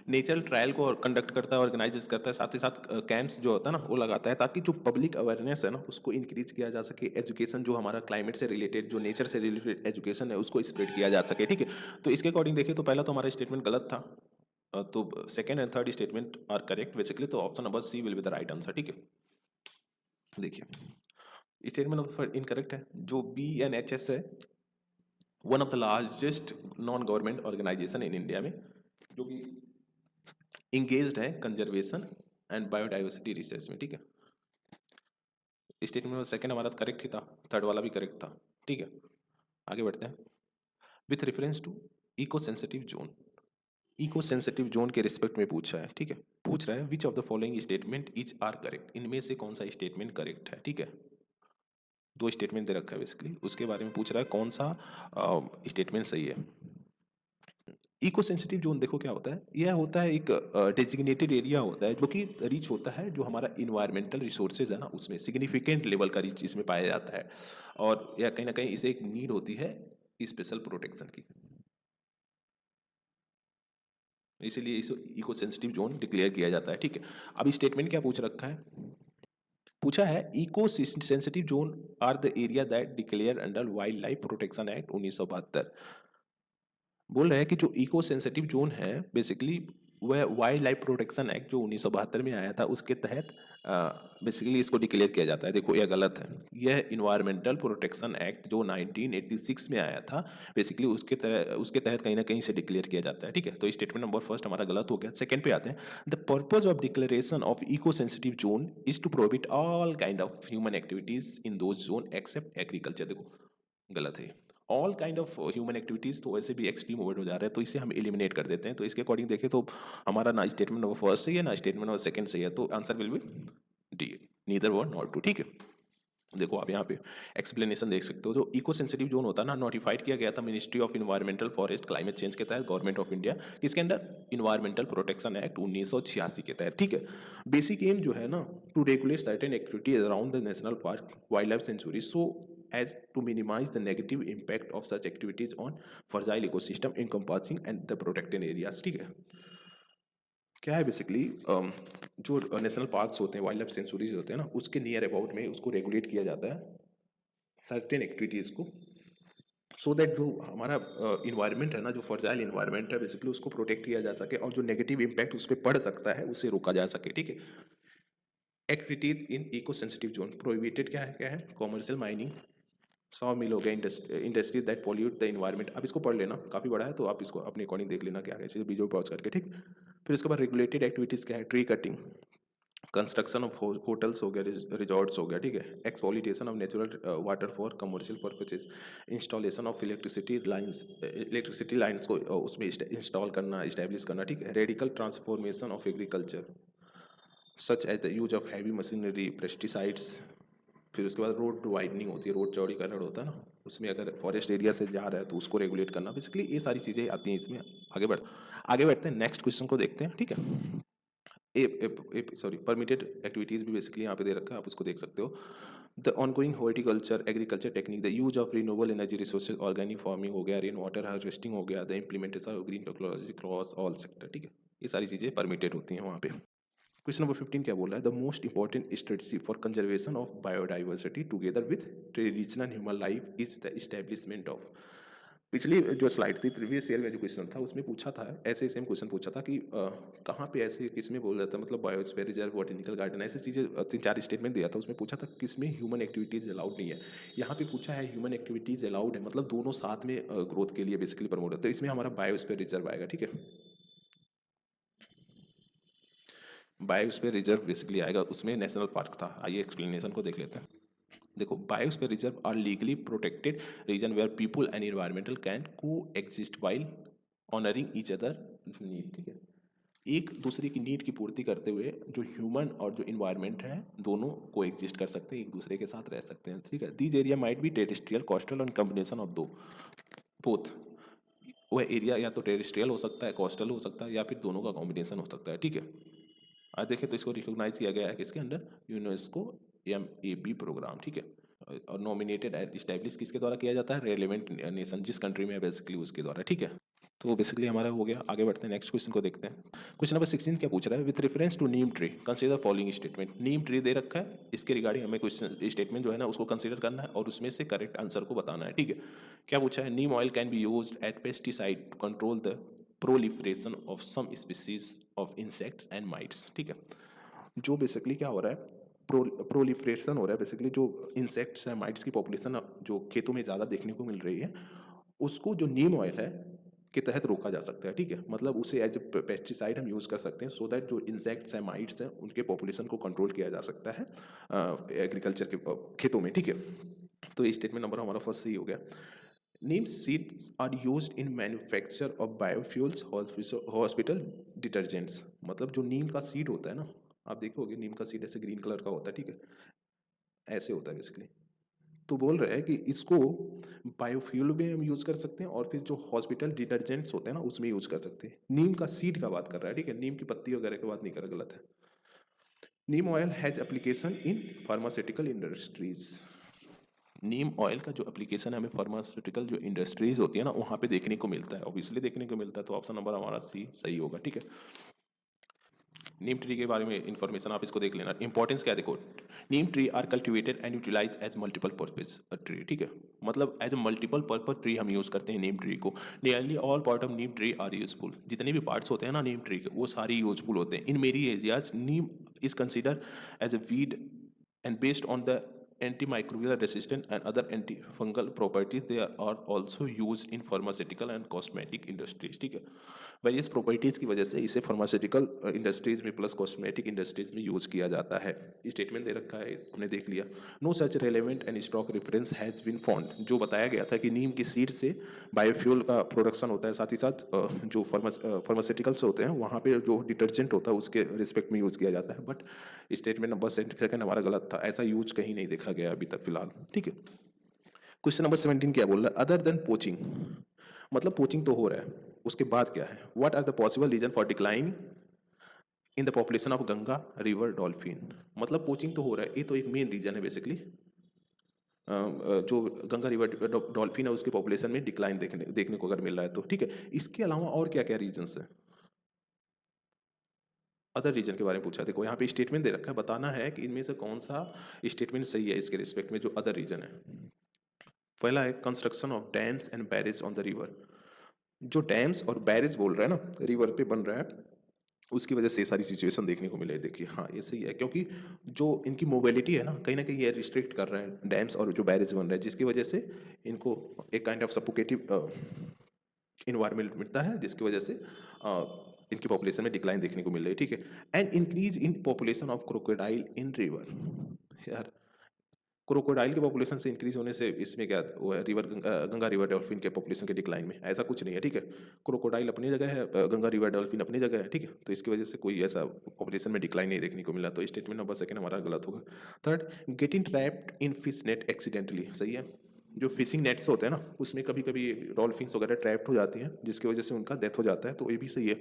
नेचर ट्रायल को कंडक्ट करता है, ऑर्गेनाइज करता है, साथ ही साथ कैंप्स जो होता है ना वो लगाता है, ताकि जो पब्लिक अवेयरनेस है ना उसको इंक्रीज किया जा सके, एजुकेशन जो हमारा क्लाइमेट से रिलेटेड, जो नेचर से रिलेटेड एजुकेशन है उसको स्प्रेड किया जा सके, ठीक है। तो इसके अकॉर्डिंग देखिए तो पहला तो हमारा स्टेटमेंट गलत था, तो second and third statement are correct basically, तो option number C will be the right answer, ठीक है। देखिए स्टेटमेंट नंबर इनकरेक्ट है, जो BNHS है one of the largest non government organisation in India में, जो कि इंगेज्ड है कंजर्वेशन एंड बायोडाइवर्सिटी रिसर्च में, ठीक है। स्टेटमेंट में सेकंड हमारा करेक्ट ही था, थर्ड वाला भी करेक्ट था, ठीक है। आगे बढ़ते हैं। With reference to eco sensitive zone, eco sensitive zone के रिस्पेक्ट में पूछा है, ठीक है। पूछ रहा है which of the following statement is are correct, इनमें से कौन सा स्टेटमेंट करेक्ट है, ठीक है। दो स्टेटमेंट दे रखा है बेसिकली, उसके बारे में पूछ रहा है कौन सा स्टेटमेंट सही है। इको सेंसिटिव जोन देखो क्या होता है, यह होता है एक डेजिग्नेटेड एरिया होता है जो कि रिच होता है, जो हमारा इन्वायरमेंटल रिसोर्सेज है ना उसमें सिग्निफिकेंट लेवल का रिच इसमें पाया जाता है, और यह कहीं ना कहीं इसे एक नीड होती है स्पेशल प्रोटेक्शन की, इसीलिए इसे इको सेंसिटिव जोन डिक्लेयर किया जाता है, ठीक है। अब स्टेटमेंट क्या पूछ रखा है, पूछा है eco sensitive zone are the area that declare under wild life protection act 1972। बोल रहे हैं कि जो इको सेंसिटिव जोन है बेसिकली वह वाइल्ड लाइफ प्रोटेक्शन एक्ट जो 1972 में आया था उसके तहत बेसिकली इसको डिक्लेयर किया जाता है। देखो यह गलत है, यह इन्वायरमेंटल प्रोटेक्शन एक्ट जो 1986 में आया था बेसिकली उसके तहत कहीं ना कहीं से डिक्लेयर किया जाता है, ठीक है। तो स्टेटमेंट नंबर फर्स्ट हमारा गलत हो गया। सेकंड पे आते हैं, the purpose of declaration of eco sensitive zone is to prohibit all kind of human activities in those zone except agriculture. देखो गलत है, all kind of human activities तो वैसे भी एक्सट्रीम ओवर हो जा रहा है, तो इसे हम एलिमिनेट कर देते हैं। तो इसके अकॉर्डिंग देखें तो हमारा ना स्टेटमेंट नंबर फर्स्ट सही है ना स्टेटमेंट नंबर सेकंड सही है, तो answer will be D, neither one not two, ठीक है। देखो आप यहाँ पे एक्सप्लेनेशन देख सकते हो, जो इको सेंसिटिव जोन होता है ना नोटिफाइड किया गया था ministry of environmental forest climate change के तहत गवर्नमेंट ऑफ इंडिया, किसके अंडर, इन्वायरमेंटल प्रोटेक्शन एक्ट 1986 के तहत, ठीक है। बेसिक एम जो है ना to regulate certain activities around the national park wild life sanctuary so as to minimize the negative impact of such activities on fragile ecosystem encompassing and the protected areas, ठीक है। क्या है basically जो national parks होते हैं wild life sanctuaries होते हैं ना उसके नियर अबाउट में उसको रेगुलेट किया जाता है सर्टेन एक्टिविटीज़ को, सो दैट जो हमारा इन्वायरमेंट है ना जो फर्जाइल इन्वायरमेंट है बेसिकली उसको प्रोटेक्ट किया जा सके और जो नेगेटिव इम्पैक्ट उस पर पड़ सकता है उसे रोका जा सके, ठीक है। Activities in eco sensitive zone prohibited क्या है कॉमर्शियल माइनिंग, सौ मिल हो गया industry that pollute the environment. अब इसको पढ़ लेना काफ़ी बड़ा है तो आप इसको अपने अकॉर्डिंग देख लेना क्या है चीज़ बीजो पॉज करके, ठीक। फिर उसके बाद रेगुलेटेड एक्टिविटीज़ क्या है, tree cutting, construction of hotels हो गया, रिजॉर्ट्स हो गया, ठीक है। Exploitation of natural water for commercial purposes, installation of electricity lines को उसमें इंस्टॉल करना इस्टेब्लिश करना, ठीक है। Radical transformation of agriculture such as the use of heavy machinery pesticides. फिर उसके बाद रोड वाइडनिंग होती है, रोड चौड़ीकरण होता है ना उसमें अगर फॉरेस्ट एरिया से जा रहा है तो उसको रेगुलेट करना, बेसिकली ये सारी चीज़ें आती हैं इसमें। आगे बढ़ते हैं नेक्स्ट क्वेश्चन को देखते हैं, ठीक है। सॉरी परमिटेड एक्टिविटीज़ भी बेसिकली यहाँ पे दे रखा है, आप उसको देख सकते हो। The ongoing horticulture agriculture technique, the use of renewable energy resources, organic farming हो गया, रेन वाटर हार्वेस्टिंग हो गया, the implementation of green technology cross all sector, ठीक है। ये सारी चीज़ें परमिटेड होती हैं वहाँ पे। क्वेश्चन नंबर 15 क्या बोल रहा है, the most important strategy for conservation of biodiversity together with traditional human life is the establishment of. पिछली जो स्लाइड थी प्रीवियस ईयर में जो क्वेश्चन था उसमें पूछा था ऐसे सेम क्वेश्चन पूछा था कि कहाँ पे ऐसे किस में बोल रहा था मतलब बायोस्फीयर रिजर्व बॉटेनिकल गार्डन ऐसी चीज़ें 3-4 स्टेटमेंट दिया था, उसमें पूछा था किस में ह्यूमन एक्टिविटीज़ अलाउड नहीं है। यहाँ पे पूछा है ह्यूमन एक्टिविटीज़ अलाउड है, मतलब दोनों साथ में ग्रोथ के लिए बेसिकली प्रमोट होता है, तो इसमें हमारा बायोस्फीयर रिजर्व आएगा, ठीक है। बायोस्फीयर रिजर्व बेसिकली आएगा, उसमें नेशनल पार्क था। आइए एक्सप्लेनेशन को देख लेते हैं। देखो biosphere reserve are legally protected region where people and environmental can coexist while honouring each other need, ठीक है। एक दूसरे की नीड की पूर्ति करते हुए जो ह्यूमन और जो इन्वायरमेंट है दोनों को एग्जिस्ट कर सकते हैं, एक दूसरे के साथ रह सकते हैं, ठीक है। These area might be terrestrial coastal और कॉम्बिनेशन ऑफ दो बोथ, वह एरिया या तो टेरेस्ट्रियल हो सकता है कोस्टल हो सकता है या फिर दोनों का कॉम्बिनेशन हो सकता है, ठीक है। आज देखें तो इसको रिकॉग्नाइज किया गया है किसके अंडर, यूनेस्को MAB प्रोग्राम, ठीक है। और नॉमिनेटेड इस्टेब्लिश किसके द्वारा किया जाता है, रेलेवेंट नेशन जिस कंट्री में है बेसिकली उसके द्वारा, ठीक है। तो बेसिकली हमारा हो गया। आगे बढ़ते हैं नेक्स्ट क्वेश्चन को देखते हैं। क्वेश्चन नंबर 16 क्या पूछ रहा है, with reference to neem tree consider following statement. Neem tree दे रखा है, इसके रिगार्डिंग हमें क्वेश्चन स्टेटमेंट जो है ना उसको कंसीडर करना है और उसमें से करेक्ट आंसर को बताना है, ठीक है। क्या पूछा है, neem oil can be used at pesticide to control the proliferation of some species of insects and mites, ठीक है। जो बेसिकली क्या हो रहा है, प्रोलिफरेशन हो रहा है बेसिकली, जो इंसेक्ट्स है माइट्स की पॉपुलेशन जो खेतों में ज़्यादा देखने को मिल रही है, उसको जो नीम ऑयल है के तहत रोका जा सकता है, ठीक है। मतलब उसे एज ए पेस्टिसाइड हम यूज़ कर सकते हैं, सो दैट जो इंसेक्ट्स हैं, माइट्स हैं, उनके पॉपुलेशन को कंट्रोल किया जा सकता है एग्रीकल्चर के खेतों में, ठीक है। तो ये स्टेटमेंट नंबर हमारा फर्स्ट सही हो गया। Neem seeds are used in manufacture of biofuels, hospital detergents. मतलब जो नीम का सीड होता है ना, आप देखोगे नीम का सीड ऐसे ग्रीन कलर का होता है, ठीक है, ऐसे होता है बेसिकली। तो बोल रहा है कि इसको बायोफ्यूल में हम यूज़ कर सकते हैं, और फिर जो हॉस्पिटल डिटर्जेंट्स होते हैं ना उसमें यूज़ कर सकते हैं। नीम का सीड का बात कर रहा है, ठीक है, नीम की पत्ती वगैरह की बात नहीं कर रहा, गलत है। Neem oil has application in pharmaceutical industries. Neem oil का जो एप्लीकेशन है हमें फार्मास्यूटिकल जो इंडस्ट्रीज होती है ना वहाँ पे देखने को मिलता है, ऑब्वियसली देखने को मिलता है, तो ऑप्शन नंबर हमारा सी सही होगा, ठीक है। नीम ट्री के बारे में इंफॉर्मेशन आप इसको देख लेना, इंपॉर्टेंस क्या देखो, neem tree are cultivated and utilize as multiple purpose tree, ठीक है। मतलब as a multiple purpose tree हम यूज़ करते हैं नीम ट्री को। Nearly all part of neem tree are useful. जितने भी पार्ट्स होते हैं ना नीम ट्री के वो सारे यूजफुल होते हैं। In many areas neem is consider as a weed and based on the antimicrobial resistant and other antifungal properties they are also used in pharmaceutical and cosmetic industries, ठीक है। वेरियस प्रॉपर्टीज की वजह से इसे फार्मास्यूटिकल इंडस्ट्रीज में plus cosmetic industries में use किया जाता है। स्टेटमेंट दे रखा है, हमने देख लिया। No such relevant and stock reference has been found. जो बताया गया था कि नीम की सीड से बायोफ्यूल का प्रोडक्शन होता है, साथ ही साथ जो फार्मास्यूटिकल्स होते हैं वहाँ पे जो डिटर्जेंट होता है उसके रिस्पेक्ट में यूज किया जाता है, बट स्टेटमेंट नंबर सेकंड हमारा गलत था, ऐसा यूज कहीं नहीं देखा गया अभी तक फिलहाल, ठीक है। क्वेश्चन नंबर 17 क्या बोल रहा है, अदर देन पोचिंग। मतलब पोचिंग तो हो रहा है, उसके बाद क्या है, what are the possible reason for decline in the population of Ganga river dolphin. मतलब पोचिंग तो हो रहा है, ये तो एक मेन रीजन है बेसिकली, जो गंगा रिवर डॉल्फिन है उसके पॉपुलेशन में डिक्लाइन देखने को अगर मिल रहा है तो, ठीक है। इसके अलावा और क्या क्या रीजन्स हैं, अदर रीजन के बारे में पूछा। देखो यहाँ पे स्टेटमेंट दे रखा है, बताना है कि इनमें से कौन सा स्टेटमेंट सही है इसके रिस्पेक्ट में जो अदर रीजन है। पहला है construction of dams and barrage on the river. जो डैम्स और बैरेज बोल रहा है ना रिवर पे बन रहा है, उसकी वजह से ये सारी सिचुएशन देखने को मिले। देखिए हाँ ये सही है, क्योंकि जो इनकी मोबिलिटी है ना कहीं ये रिस्ट्रिक्ट कर रहे हैं डैम्स और जो बैरेज बन रहे हैं, जिसकी वजह से इनको एक काइंड ऑफ सपोकेटिव इन्वायरमेंट मिलता है, जिसकी वजह से इनकी पॉपुलेशन में डिक्लाइन देखने को मिल रही है, ठीक है। And increase in population of crocodile in river. यार क्रोकोडाइल के पॉपुलेशन से इंक्रीज होने से इसमें क्या वो है, रिवर गंगा रिवर डॉल्फिन के पॉपुलेशन के डिक्लाइन में ऐसा कुछ नहीं है, ठीक है। क्रोकोडाइल अपनी जगह है, गंगा रिवर डॉल्फिन अपनी जगह है, ठीक है। तो इसकी वजह से कोई ऐसा पॉपुलेशन में डिक्लाइन नहीं देखने को मिला, तो स्टेटमेंट नंबर सेकंड हमारा गलत होगा। Third, getting trapped in fish net accidentally, सही है। जो फिशिंग नेट्स होते हैं ना उसमें कभी कभी डॉल्फिन्स वगैरह ट्रैप्ड हो जाती हैं, जिसकी वजह से उनका डेथ हो जाता है, तो ये भी सही है।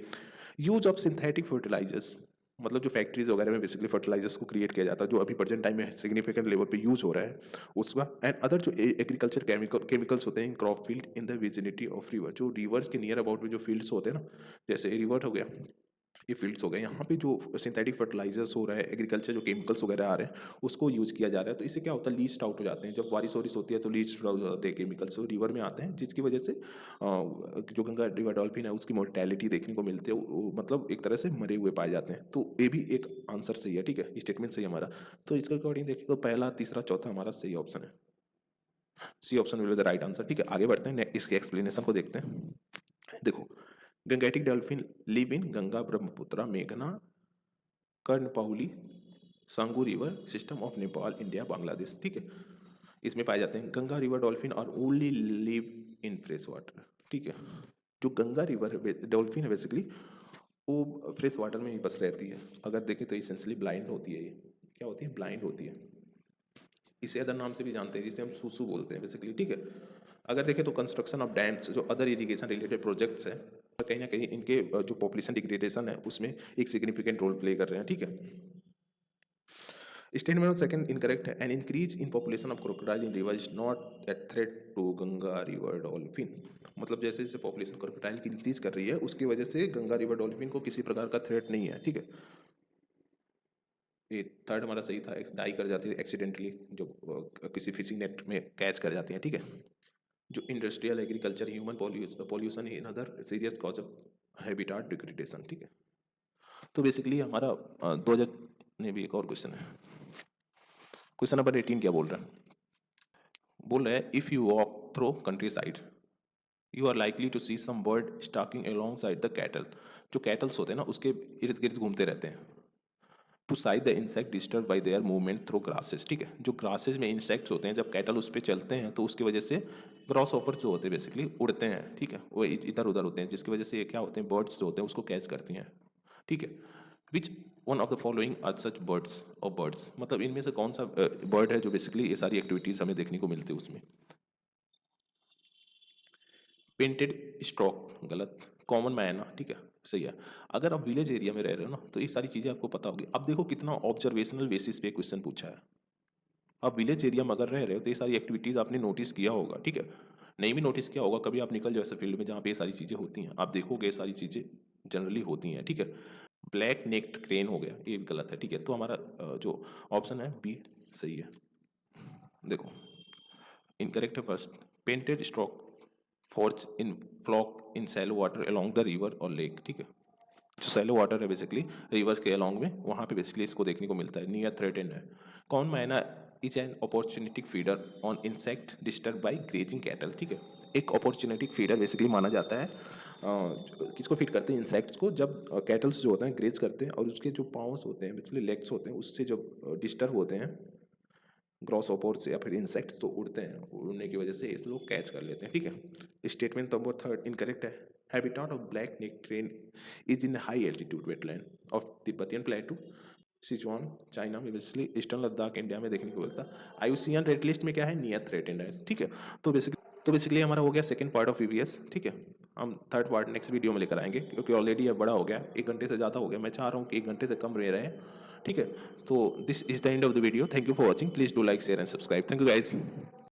यूज ऑफ सिंथेटिक फर्टिलाइजर्स, मतलब जो फैक्ट्रीज वगैरह में बेसिकली फर्टिलाइजर्स को क्रिएट किया जाता है, जो अभी प्रेजेंट टाइम में सिग्निफिकेंट लेवल पे यूज हो रहा है उसका। एंड अदर जो एग्रीकल्चर केमिकल्स होते हैं in crop field in the vicinity of river. जो रिवर्स के नियर अबाउट में जो फील्ड्स होते हैं ना, जैसे रिवर हो गया, ये फील्ड्स हो गए, यहाँ पे जो सिंथेटिक फर्टिलाइजर्स हो रहा है, एग्रीकल्चर जो केमिकल्स वगैरह आ रहे हैं उसको यूज़ किया जा रहा है, तो इससे क्या होता है, लीस्ट आउट हो जाते हैं। जब बारिश वारिश होती है तो लीस्ट आउट हो जाते हैं केमिकल्स, तो रिवर में आते हैं, जिसकी वजह से जो गंगा रिवर डॉल्फिन है उसकी मोर्टेलिटी देखने को मिलती है, मतलब एक तरह से मरे हुए पाए जाते हैं। तो ये भी एक आंसर सही है, ठीक है, स्टेटमेंट सही हमारा। तो इसके अकॉर्डिंग देखें तो पहला तीसरा चौथा हमारा सही ऑप्शन है, C option will be the right answer, ठीक है। आगे बढ़ते हैं, इसके एक्सप्लेनेशन को देखते हैं। देखो, Gangetic dolphin live in Ganga Brahmaputra मेघना कर्णपाहुली सांगू river system of Nepal India Bangladesh, ठीक है। इसमें पाए जाते हैं। गंगा रिवर डॉल्फिन और only live in fresh water, ठीक है। जो गंगा रिवर डॉल्फिन है बेसिकली वो फ्रेश वाटर में ही बस रहती है। अगर देखें तो इसेंशली ब्लाइंड होती है, ये क्या होती है, ब्लाइंड होती है। इसे अदर नाम से भी जानते हैं जिसे हम सूसू बोलते हैं बेसिकली, ठीक है। अगर देखें तो कंस्ट्रक्शन ऑफ डैम्स जो अदर इरिगेशन रिलेटेड प्रोजेक्ट्स हैं, कहीं ना कहीं इनके जो पॉपुलेशन डिग्रेडेशन है उसमें एक सिग्निफिकेंट रोल प्ले कर रहे हैं, ठीक है। स्टेटमेंट सेकंड इनकरेक्ट है, an increase in population of crocodile in river is not a threat to Ganga river dolphin. मतलब जैसे जैसे पॉपुलेशन क्रोकोडाइल की इंक्रीज कर रही है उसकी वजह से गंगा रिवर डॉल्फिन को किसी प्रकार का थ्रेट नहीं है, ठीक है। ये थर्ड हमारा सही था, डाई कर जाती है एक्सीडेंटली जो किसी फिशिंग नेट में कैच कर जाती है, ठीक है। जो industrial agriculture human pollution in other serious cause of habitat degradation, ठीक है। तो बेसिकली हमारा 2000 में भी एक और क्वेश्चन है। क्वेश्चन नंबर 18 क्या बोल रहा है, बोल रहा है if you walk through country side you are likely to see some bird stalking along side the cattle. जो कैटल्स होते हैं ना उसके इर्द गिर्द घूमते रहते हैं। To side the insect disturb by their movement through grasses, ठीक है। जो ग्रासेस में इंसेक्ट्स होते हैं जब कैटल उस पर चलते हैं तो उसकी वजह से ग्रॉस ऑफर जो होते हैं बेसिकली उड़ते हैं, ठीक है, वो इधर उधर होते हैं, जिसकी वजह से ये क्या होते हैं, बर्ड्स जो होते हैं उसको कैच करती हैं, ठीक है। Which one of the following are such birds और बर्ड्स, मतलब इनमें से कौन सा बर्ड है जो बेसिकली ये सारी एक्टिविटीज हमें देखने को मिलती है उसमें। पेंटेड स्टॉक गलत, कॉमन मैन, ठीक है, सही है। अगर आप विलेज एरिया में रह रहे हो ना तो ये सारी चीज़ें आपको पता होगी। अब देखो कितना ऑब्जर्वेशनल बेसिस पे क्वेश्चन पूछा है। आप विलेज एरिया में अगर रह रहे हो तो ये सारी एक्टिविटीज़ आपने नोटिस किया होगा, ठीक है। नहीं भी नोटिस किया होगा कभी आप निकल जाओ ऐसे फील्ड में जहाँ पे ये सारी चीज़ें होती हैं, आप देखोगे ये सारी चीज़ें जनरली होती हैं, ठीक है। ब्लैक नेक्ड क्रेन हो गया, ये गलत है, ठीक है। तो हमारा जो ऑप्शन है बी सही है। देखो इनकरेक्ट है first, painted stork forage in flock in shallow water along the river और लेक, ठीक है। जो सैलो वाटर है बेसिकली रिवर्स के अलोंग में, वहाँ पे बेसिकली इसको देखने को मिलता है, नियर थ्रेटेंड है। कौन myna is an opportunistic feeder on insect disturb by grazing cattle, ठीक है। एक अपॉर्चुनिटिक फीडर बेसिकली माना जाता है किसको फीड करते हैं, इंसेक्ट्स को, जब कैटल्स जो होते हैं ग्रेज करते हैं और उसके जो पाउंस होते हैं बेसिकली लेग्स होते हैं उससे जब डिस्टर्ब होते हैं ग्रॉस ओपोर्स या फिर इंसेक्ट्स तो उड़ते हैं, उड़ने की वजह से इस लोग कैच कर लेते हैं, ठीक है। स्टेटमेंट नंबर थर्ड इनकरेक्ट है। Habitat of black neck crane is in high altitude wetland of Tibetan प्लेटू Sichuan China में, बेसिकली ईस्टर्न लद्दाख इंडिया में देखने को मिलता है। आईयूसीएन रेड लिस्ट में क्या है, नियर थ्रेटेंड है, ठीक है। तो बेसिकली हमारा हो गया सेकंड पार्ट ऑफ ईवीएस, ठीक है। हम थर्ड पार्ट नेक्स्ट वीडियो में लेकर आएंगे क्योंकि ऑलरेडी ये बड़ा हो गया, 1 घंटे से ज़्यादा हो गया, मैं चाह रहा हूँ कि 1 घंटे से कम रह रहे, ठीक है। तो this is the end of the video, thank you for watching, please do like share and subscribe, thank you guys.